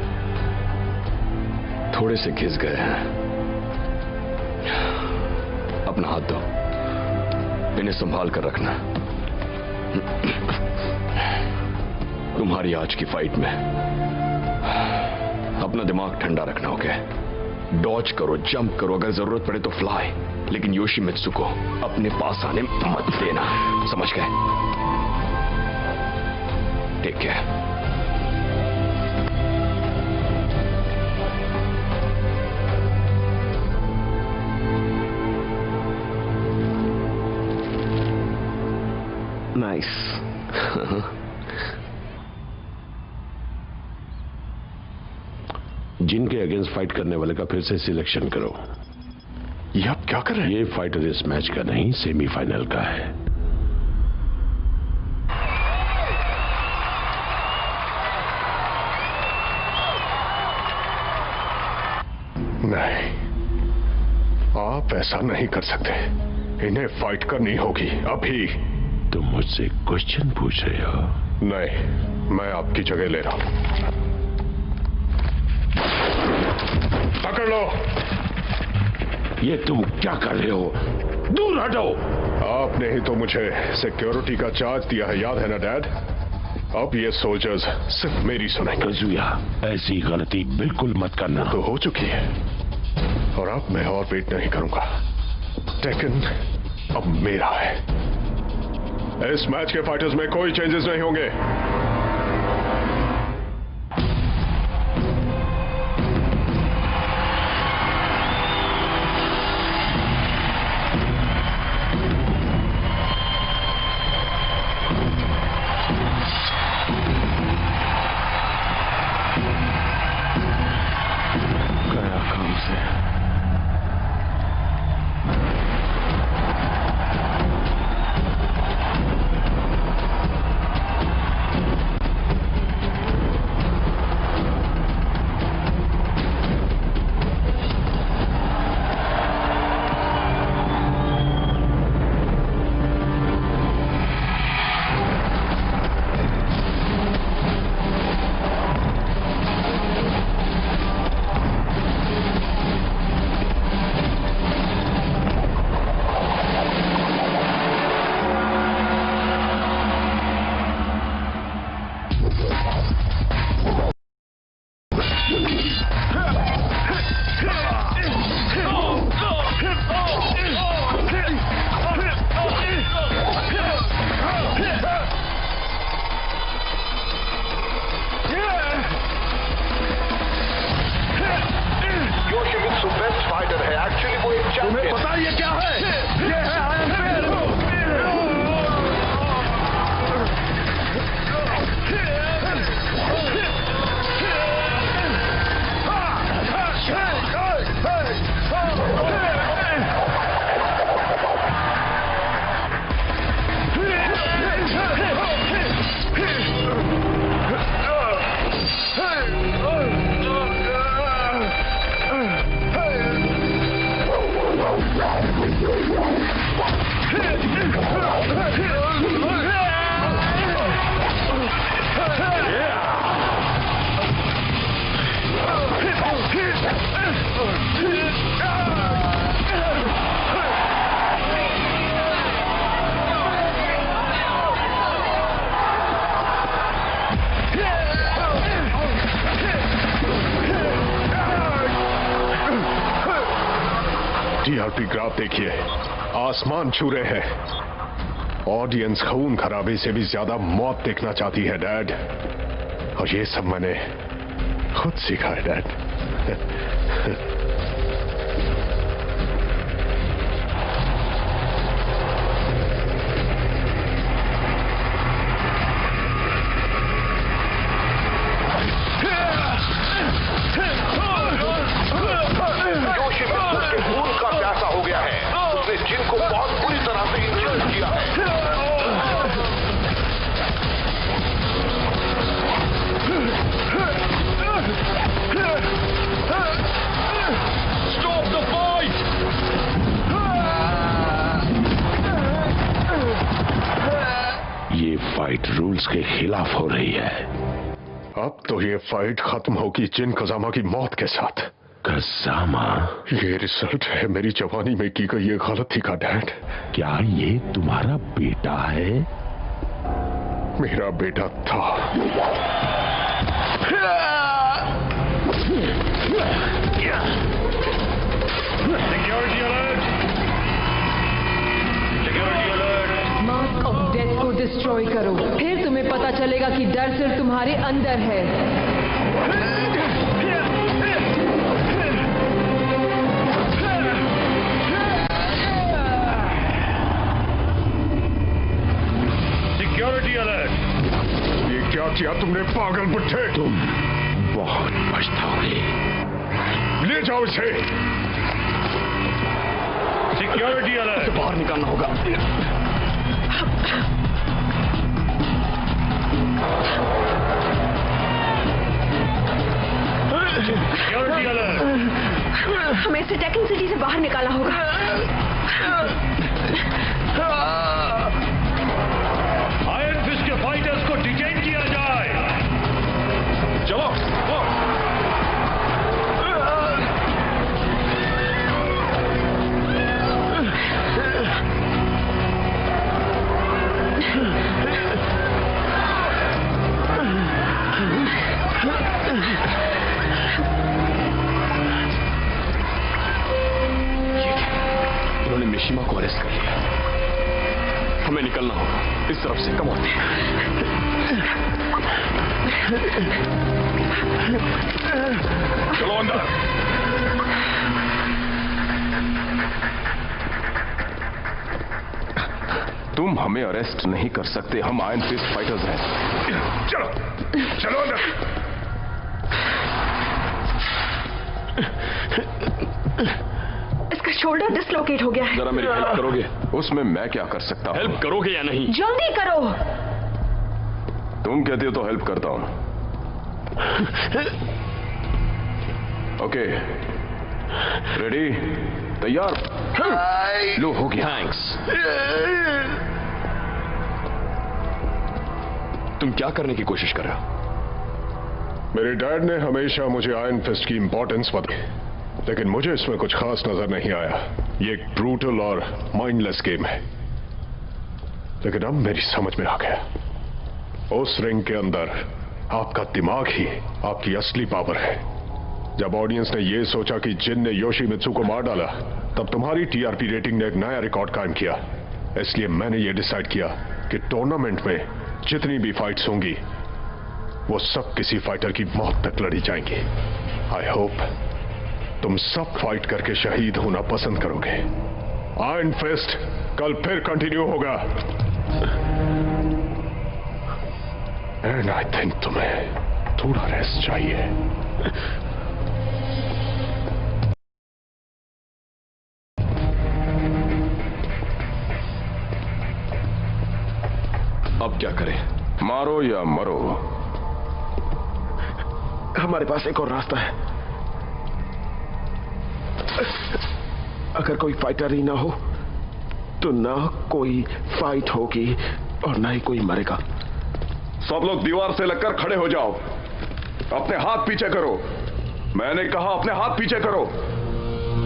थोड़े से घिस गए हैं। अपना हाथ दो, इन्हें संभाल कर रखना। तुम्हारी आज की फाइट में अपना दिमाग ठंडा रखना, ओके? डॉज करो, जंप करो, अगर जरूरत पड़े तो फ्लाई, लेकिन योशिमित्सु को अपने पास आने मत देना, समझ गए? Take care. नाइस। जिनके अगेंस्ट फाइट करने वाले का फिर से सिलेक्शन करो। ये आप क्या कर रहे हैं? ये फाइटर इस मैच का नहीं, सेमीफाइनल का है। नहीं, आप ऐसा नहीं कर सकते। इन्हें फाइट करनी होगी अभी। तुम मुझसे क्वेश्चन पूछ रहे हो? नहीं, मैं आपकी जगह ले रहा हूं। पकड़ लो। ये तुम क्या कर रहे हो? दूर हटो। आपने ही तो मुझे सिक्योरिटी का चार्ज दिया है, याद है ना डैड? अब ये सोल्जर्स सिर्फ मेरी सुनेंगे। कजुया, ऐसी गलती बिल्कुल मत करना। तो हो चुकी है, और अब मैं और वेट नहीं करूंगा। टेकन अब मेरा है। इस मैच के फाइटर्स में कोई चेंजेस नहीं होंगे। गया काम से। टीआरपी ग्राफ देखिए, आसमान छू रहे हैं। ऑडियंस खून खराबे से भी ज्यादा मौत देखना चाहती है डैड, और ये सब मैंने खुद सीखा है डैड। जिनको बहुत बुरी तरह से इंजर्ड किया है। Stop the fight! ये फाइट रूल्स के खिलाफ हो रही है। अब तो ये फाइट खत्म होगी जिन कजामा की मौत के साथ। कजामा? ये रिजल्ट है मेरी जवानी में की गई ये गलती का डैड। क्या ये तुम्हारा बेटा है? मेरा बेटा था। Security alert! Security alert! Mask of death को डिस्ट्रॉय करो, फिर तुम्हें पता चलेगा कि डर सिर्फ तुम्हारे अंदर है। Security alert! ये क्या किया तुमने पागल बुड्ढे? तुम बहुत पछताओगे। ले जाओ इसे। Security alert! बाहर निकालना होगा। Security alert! हमें इसे टेकिंग सिटी से बाहर निकालना होगा। आयरन फिस्ट के फाइटर्स को डिटेन किया जाए। चलो उन्होंने मिशिमा को अरेस्ट कर लिया। हमें निकलना होगा इस तरफ से। Come on. चलो अंदर। तुम हमें अरेस्ट नहीं कर सकते, हम आयरन फिस्ट फाइटर्स हैं। चलो चलो अंदर। इसका शोल्डर डिसलोकेट हो गया है। जरा मेरी हेल्प करोगे? उसमें मैं क्या कर सकता हूँ? हेल्प करोगे या नहीं? जल्दी करो। तुम कहते हो तो हेल्प करता हूँ। Okay, ready? तैयार? लो, हो गया। थैंक्स। तुम क्या करने की कोशिश कर रहे हो? मेरे डैड ने हमेशा मुझे आयरन फिस्ट की इंपॉर्टेंस बताई, लेकिन मुझे इसमें कुछ खास नजर नहीं आया। ये एक ब्रूटल और माइंडलेस गेम है, लेकिन अब मेरी समझ में आ गया। उस रिंग के अंदर आपका दिमाग ही आपकी असली पावर है। जब ऑडियंस ने यह सोचा कि जिन ने योशिमित्सु को मार डाला, तब तुम्हारी टीआरपी रेटिंग ने एक नया रिकॉर्ड कायम किया। इसलिए मैंने यह डिसाइड किया कि टूर्नामेंट में जितनी भी फाइट्स होंगी वो सब किसी फाइटर की मौत तक लड़ी जाएंगी। आई होप तुम सब फाइट करके शहीद होना पसंद करोगे। आयरन फिस्ट कल फिर कंटिन्यू होगा। एंड आई थिंक तुम्हें थोड़ा रेस्ट चाहिए। अब क्या करें? मारो या मरो। हमारे पास एक और रास्ता है। अगर कोई फाइटर ही ना हो तो ना कोई फाइट होगी और ना ही कोई मरेगा। सब लोग दीवार से लगकर खड़े हो जाओ। अपने हाथ पीछे करो। मैंने कहा अपने हाथ पीछे करो।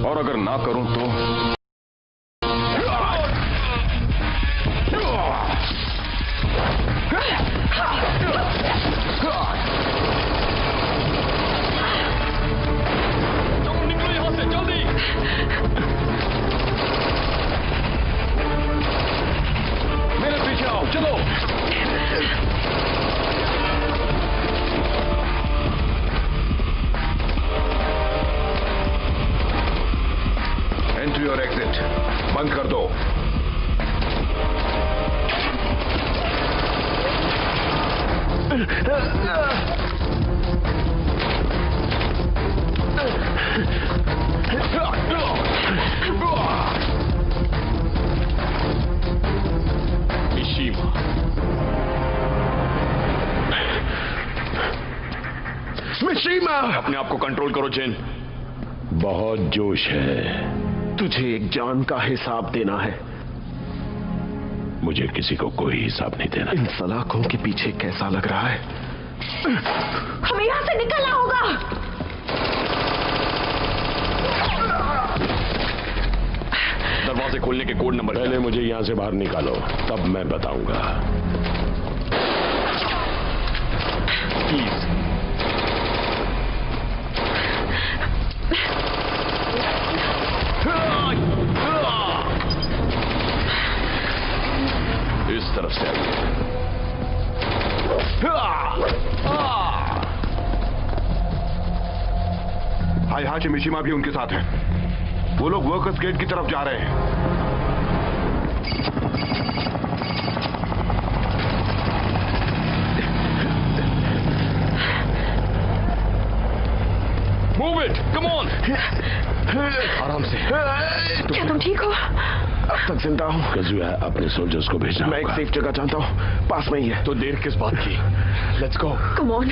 और अगर ना करूं तो निकलो यहां से जल्दी। चलो। एंट्री और एग्जिट बंद कर दो। मिशीमा, अपने आप को कंट्रोल करो जिन। बहुत जोश है। तुझे एक जान का हिसाब देना है। मुझे किसी को कोई हिसाब नहीं देना। इन सलाखों के पीछे कैसा लग रहा है? हमें यहाँ से निकलना होगा। दरवाजे खोलने के कोड नंबर। पहले मुझे यहां से बाहर निकालो, तब मैं बताऊंगा। इस तरफ से आइए। हायाची मिशीमा भी उनके साथ है। वो लोग वर्कर्स गेट की तरफ जा रहे हैं। Move it, come on. आराम से। क्या तुम ठीक हो? अब तक जिंदा हूँ। कज़ुया, अपने सोल्जर्स को भेजना मैं एक सेफ जगह जानता हूँ, पास में ही है। तो देर किस बात की? Let's go. Come on.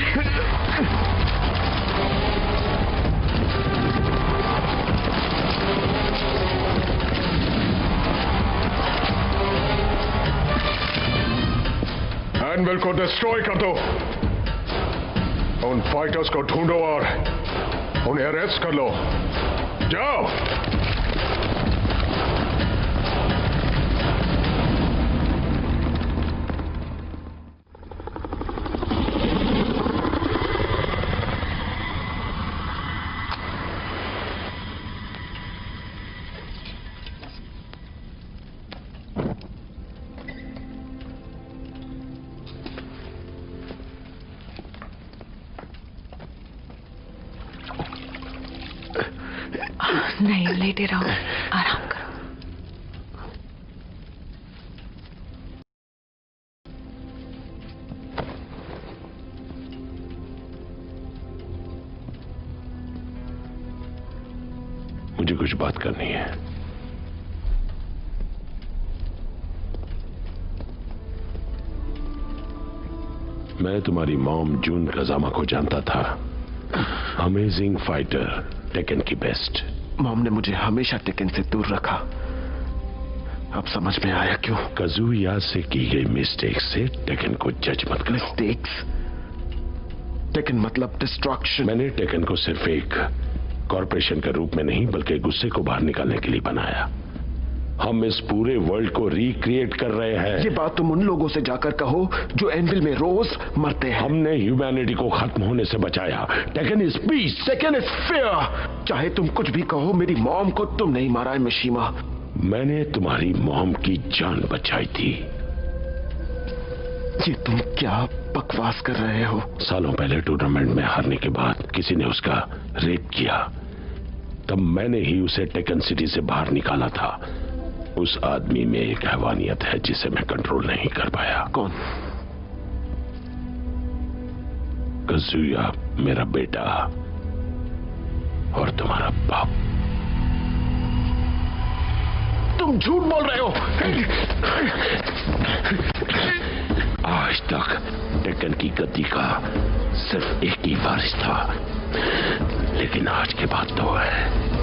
Anvil को डिस्ट्रॉय कर दो। उन फाइटर्स को ढूंढो और उन्हें अरेस्ट कर लो। जाओ। नहीं, लेटे रहो, आराम करो। मुझे कुछ बात करनी है। मैं तुम्हारी मॉम जून कजामा को जानता था। अमेजिंग फाइटर, टेकन की बेस्ट। मॉम ने मुझे हमेशा टेकन से दूर रखा। अब समझ में आया क्यों। कज़ुया से की गई मिस्टेक से टेकन को जज मत करो। मिस्टेक्स? टेकन मतलब डिस्ट्रक्शन। मैंने टेकन को सिर्फ एक कॉरपोरेशन के रूप में नहीं, बल्कि गुस्से को बाहर निकालने के लिए बनाया। हम इस पूरे वर्ल्ड को रिक्रिएट कर रहे हैं। ये बात तुम उन लोगों से जाकर कहो जो एनविल में रोज मरते हैं। हमने ह्यूमैनिटी को खत्म होने से बचाया। Taken is peace, taken is fair. चाहे तुम कुछ भी कहो, मेरी मॉम को तुम नहीं मारा है मिशीमा। मैंने तुम्हारी मॉम की जान बचाई थी। ये तुम क्या बकवास कर रहे हो? सालों पहले टूर्नामेंट में हारने के बाद किसी ने उसका रेप किया। तब मैंने ही उसे टेकन सिटी से बाहर निकाला था। उस आदमी में एक हैवानियत है जिसे मैं कंट्रोल नहीं कर पाया। कौन? कज़ुया मेरा बेटा और तुम्हारा बाप। तुम झूठ बोल रहे हो। आज तक टेकन की गद्दी का सिर्फ एक ही वारिस था, लेकिन आज के बाद दो है।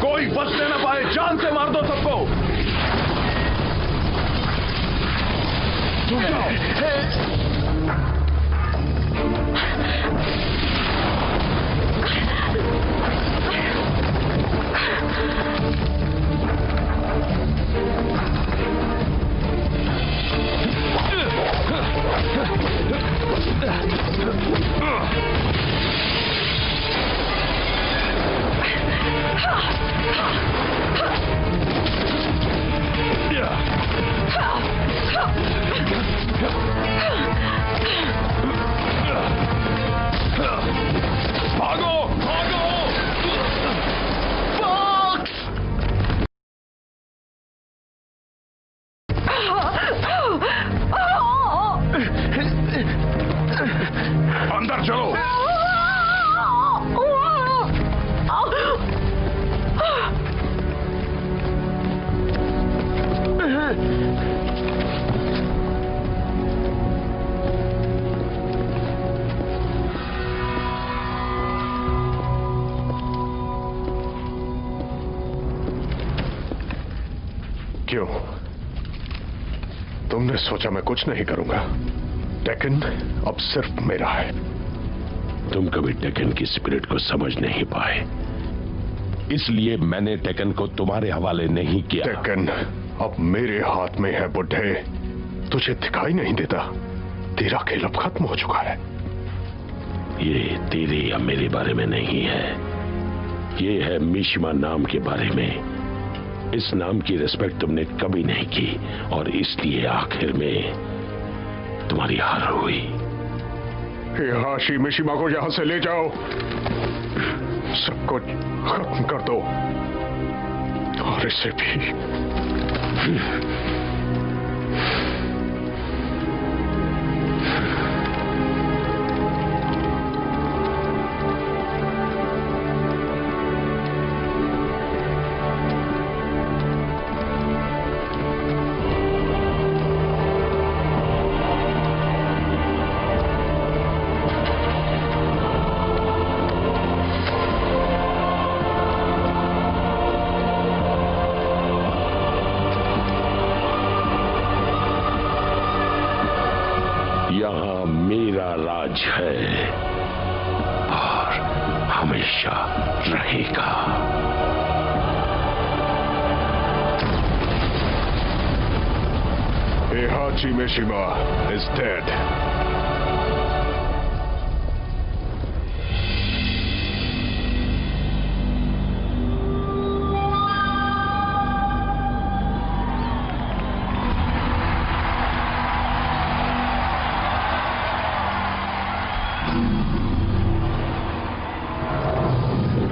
कोई बचने ना पाए, जान से मार दो सबको। छूट जाओ। अंदर चलो। क्यों? तुमने सोचा मैं कुछ नहीं करूंगा? टेकन अब सिर्फ मेरा है। तुम कभी टेकन की स्पिरिट को समझ नहीं पाए, इसलिए मैंने टेकन को तुम्हारे हवाले नहीं किया। टेकन अब मेरे हाथ में है बुढ़े। तुझे दिखाई नहीं देता? तेरा खेल अब खत्म हो चुका है। ये तेरे या मेरे बारे में नहीं है, ये है मिशिमा नाम के बारे में। इस नाम की रिस्पेक्ट तुमने कभी नहीं की और इसलिए आखिर में तुम्हारी हार हुई। हाशी मिशिमा को यहां से ले जाओ, सब कुछ खत्म कर दो और इसे भी। यहां मेरा राज है और हमेशा रहेगा। Heihachi Mishima is dead.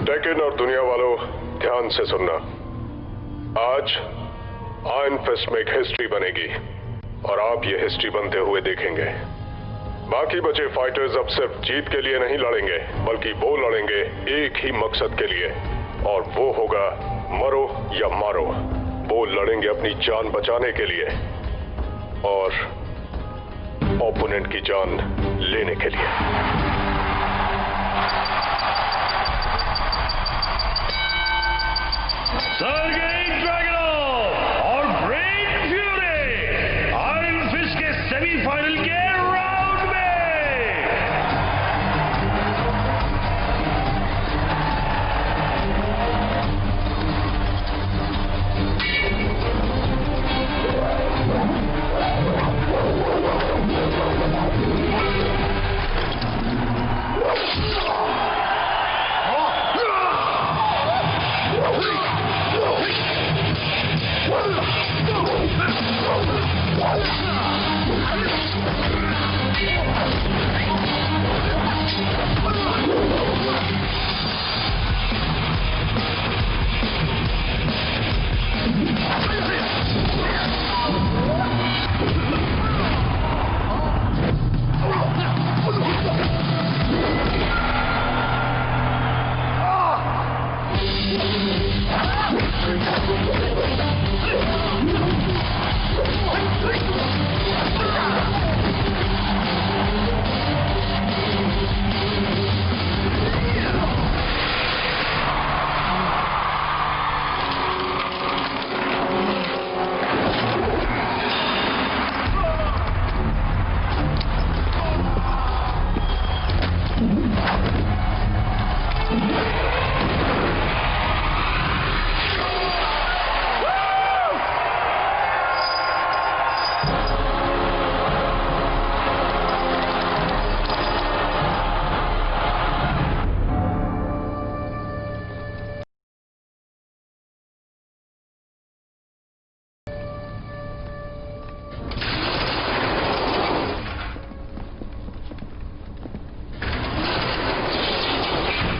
Taken और दुनिया वालों, ध्यान से सुनना। आज आयरन फिस्ट में एक हिस्ट्री बनेगी और आप ये हिस्ट्री बनते हुए देखेंगे। बाकी बचे फाइटर्स अब सिर्फ जीत के लिए नहीं लड़ेंगे, बल्कि वो लड़ेंगे एक ही मकसद के लिए, और वो होगा मरो या मारो। वो लड़ेंगे अपनी जान बचाने के लिए और ओपोनेंट की जान लेने के लिए। सर्गेई ड्रैगनोव और ब्रेन फ्यूरी आयरन फिस्ट के सेमीफाइनल के राउंड में।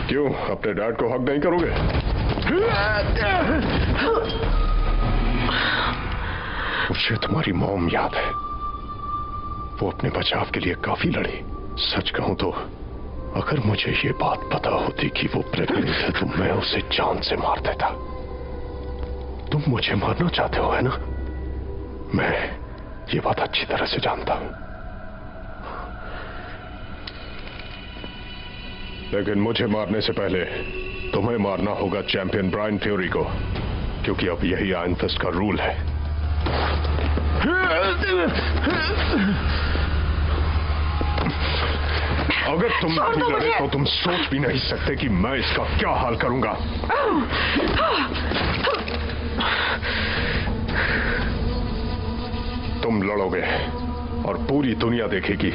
क्यों अपने डैड को हक नहीं करोगे? मुझे तुम्हारी मॉम याद है। वो अपने बचाव के लिए काफी लड़ी। सच कहूं तो अगर मुझे ये बात पता होती कि वो प्रेग्नेंट है तो मैं उसे जान से मार देता। तुम मुझे मारना चाहते हो, है ना? मैं ये बात अच्छी तरह से जानता हूं, लेकिन मुझे मारने से पहले तुम्हें मारना होगा चैंपियन ब्रायन फ्यूरी को, क्योंकि अब यही आयरन फिस्ट का रूल है। अगर तुम नहीं लड़े तो तुम सोच भी नहीं सकते कि मैं इसका क्या हाल करूंगा। तुम लड़ोगे और पूरी दुनिया देखेगी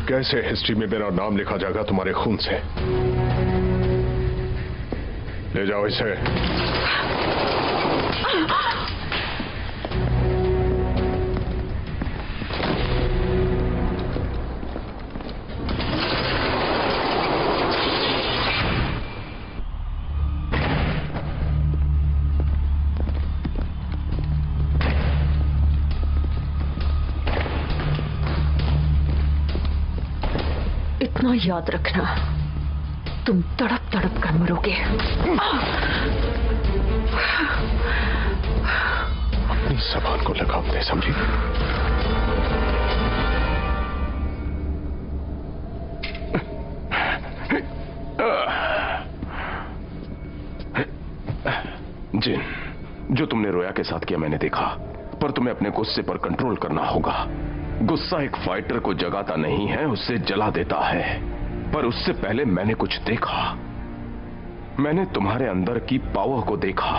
कैसे हिस्ट्री में मेरा नाम लिखा जाएगा तुम्हारे खून से। ले जाओ इसे। इतना याद रखना, तुम तड़प तड़प कर मरोगे। अपनी जबान को लगाम दे, समझी? जिन, जो तुमने रोया के साथ किया मैंने देखा, पर तुम्हें अपने गुस्से पर कंट्रोल करना होगा। गुस्सा एक फाइटर को जगाता नहीं है, उससे जला देता है। पर उससे पहले मैंने कुछ देखा। मैंने तुम्हारे अंदर की पावर को देखा।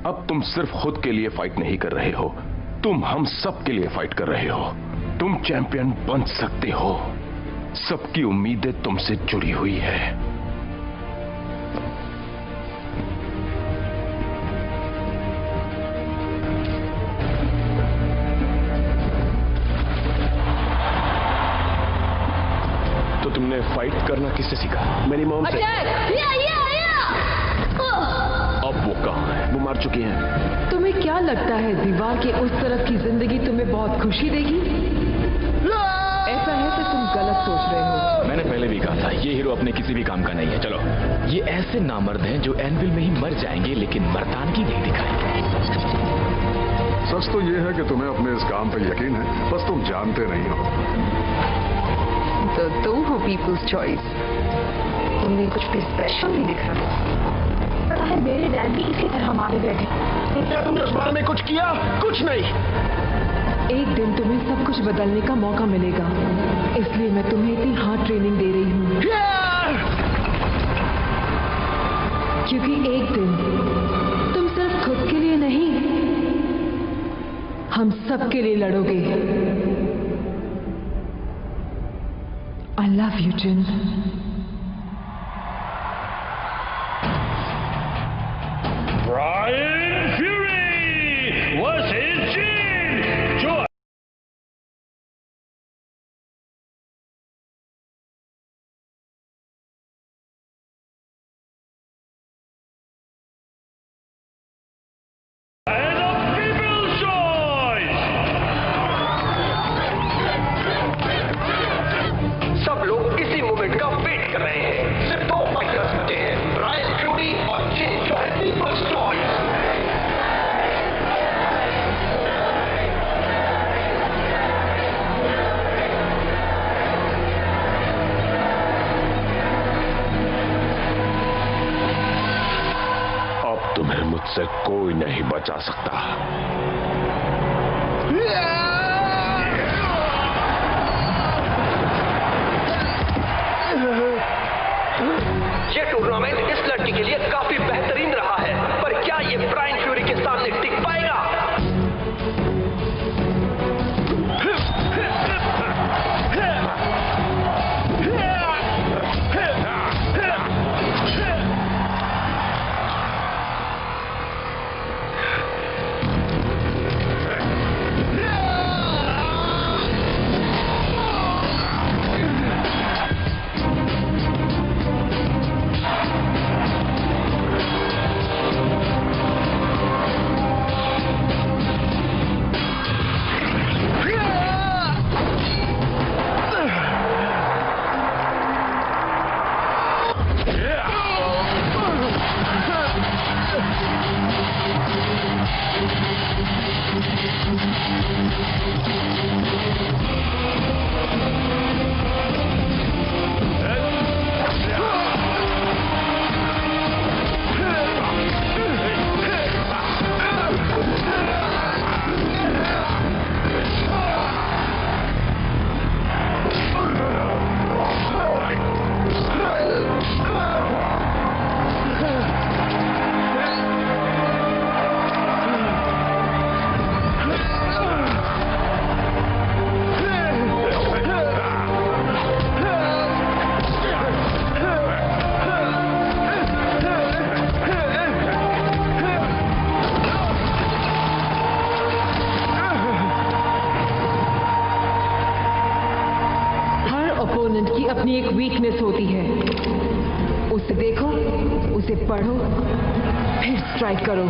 अब तुम सिर्फ खुद के लिए फाइट नहीं कर रहे हो, तुम हम सब के लिए फाइट कर रहे हो। तुम चैंपियन बन सकते हो। सबकी उम्मीदें तुमसे जुड़ी हुई है। तुमने फाइट करना किससे सीखा? मेरी मॉम से। अब वो कहाँ है? वो मर चुकी है। तुम्हें क्या लगता है दीवार के उस तरफ की जिंदगी तुम्हें बहुत खुशी देगी? ऐसा है तो तुम गलत सोच रहे हो। मैंने पहले भी कहा था, ये हीरो अपने किसी भी काम का नहीं है। चलो, ये ऐसे नामर्द हैं जो एनविल में ही मर जाएंगे लेकिन मर्दानगी नहीं दिखाएंगे। सच तो ये है कि तुम्हें अपने इस काम पर यकीन है, बस तुम जानते नहीं हो। तो तुम हो पीपल्स चॉइस। तुमने कुछ भी स्पेशल नहीं दिखा। पता है मेरे डैड भी इसी तरह मारे गए थे। क्या तुमने उस बारे में कुछ किया? कुछ नहीं। एक दिन तुम्हें सब कुछ बदलने का मौका मिलेगा, इसलिए मैं तुम्हें इतनी हार्ड ट्रेनिंग दे रही हूँ। क्योंकि एक दिन तुम सिर्फ खुद के लिए नहीं, हम सब के लिए लड़ोगे। I love you, Jin. Brian Fury versus Jin. जो मुझसे कोई नहीं बचा सकता। ये टूर्नामेंट इस लड़की के लिए काफी बेहतरीन रहा है, पर क्या ये ब्रायन फ्यूरी के सामने टिक पाएगा? भी एक वीकनेस होती है। उसे देखो, उसे पढ़ो, फिर स्ट्राइक करो।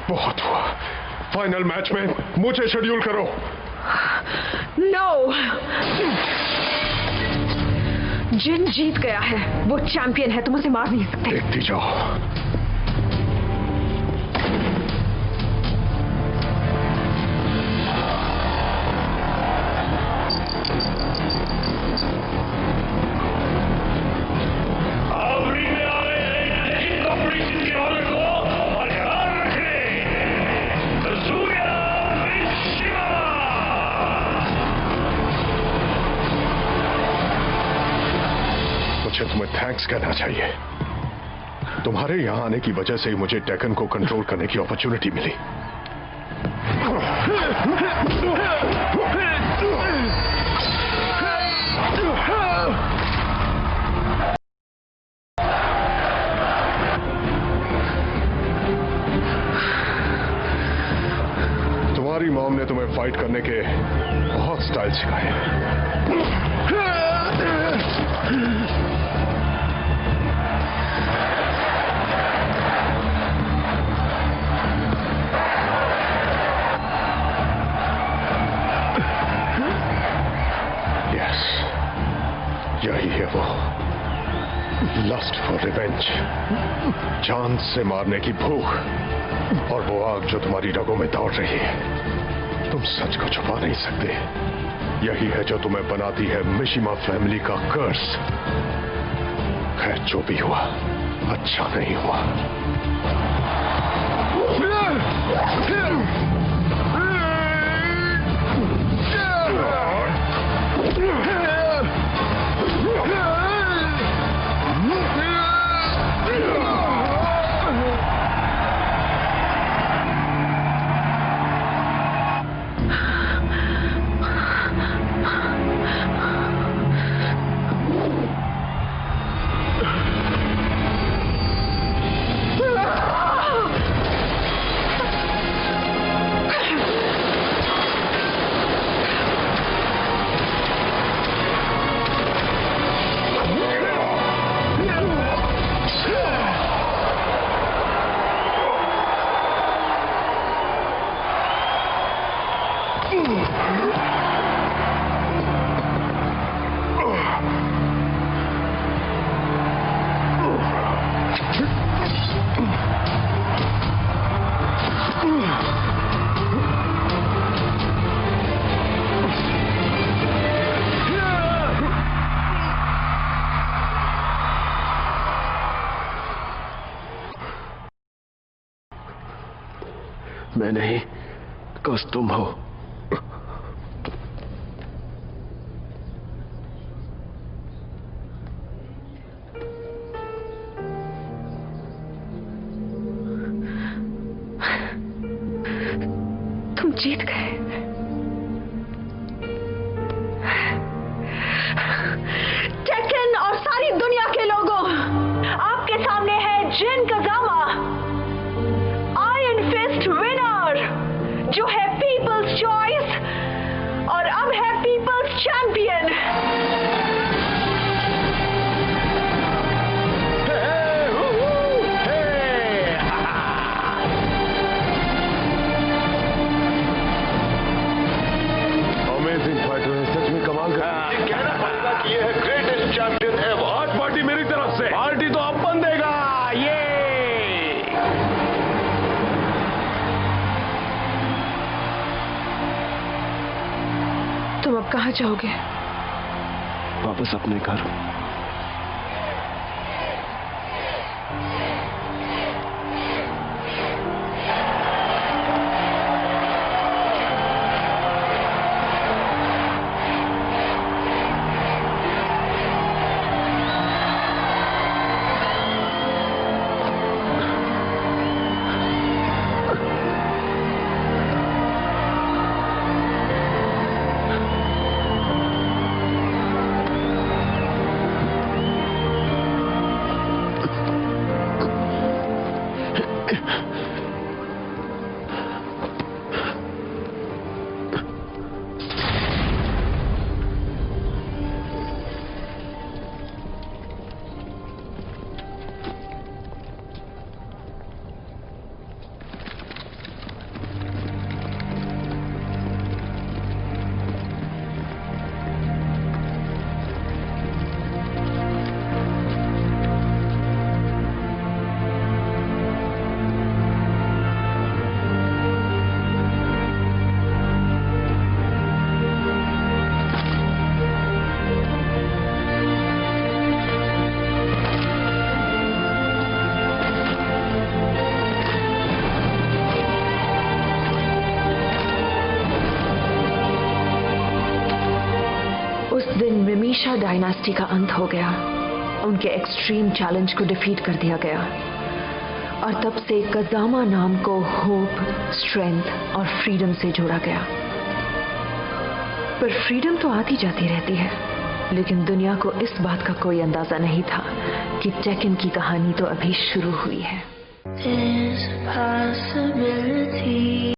बहुत हुआ। फाइनल मैच में मुझे शेड्यूल करो। नो, जिन जीत गया है वो चैंपियन है, तुम उसे मार नहीं सकते। देखती जाओ। तुम्हें थैंक्स कहना चाहिए। तुम्हारे यहां आने की वजह से ही मुझे डेक्कन को कंट्रोल करने की अपॉर्चुनिटी मिली। तुम्हारी मॉम ने तुम्हें फाइट करने के बहुत स्टाइल सिखाए। यही है वो लस्ट फॉर रिवेंज, जान से मारने की भूख और वो आग जो तुम्हारी रगों में दौड़ रही है। तुम सच को छुपा नहीं सकते। यही है जो तुम्हें बनाती है मिशिमा फैमिली का कर्स। खैर जो भी हुआ अच्छा नहीं हुआ। मैं नहीं, कस तुम हो। तुम जीत गए। टेक्कन और सारी दुनिया के लोगों, आपके सामने है जिन कजामा, आयरन फिस्ट विनर, जो है पीपल पीपल्स चॉइस और अब है पीपल्स चैंपियन। अमेजिंग फाइटर है, सच में कमाल का। कहना पड़ेगा कि ये है ग्रेटेस्ट चैंपियन एवर। आज पार्टी मेरी तरफ से। पार्टी तो अपन देगा। ये तुम अब कहाँ जाओगे? वापस अपने घर। उस दिन मिमीशा डायनास्टी का अंत हो गया। उनके एक्सट्रीम चैलेंज को डिफीट कर दिया गया और तब से कजामा नाम को होप, स्ट्रेंथ और फ्रीडम से जोड़ा गया। पर फ्रीडम तो आती जाती रहती है, लेकिन दुनिया को इस बात का कोई अंदाजा नहीं था कि टेकन की कहानी तो अभी शुरू हुई है।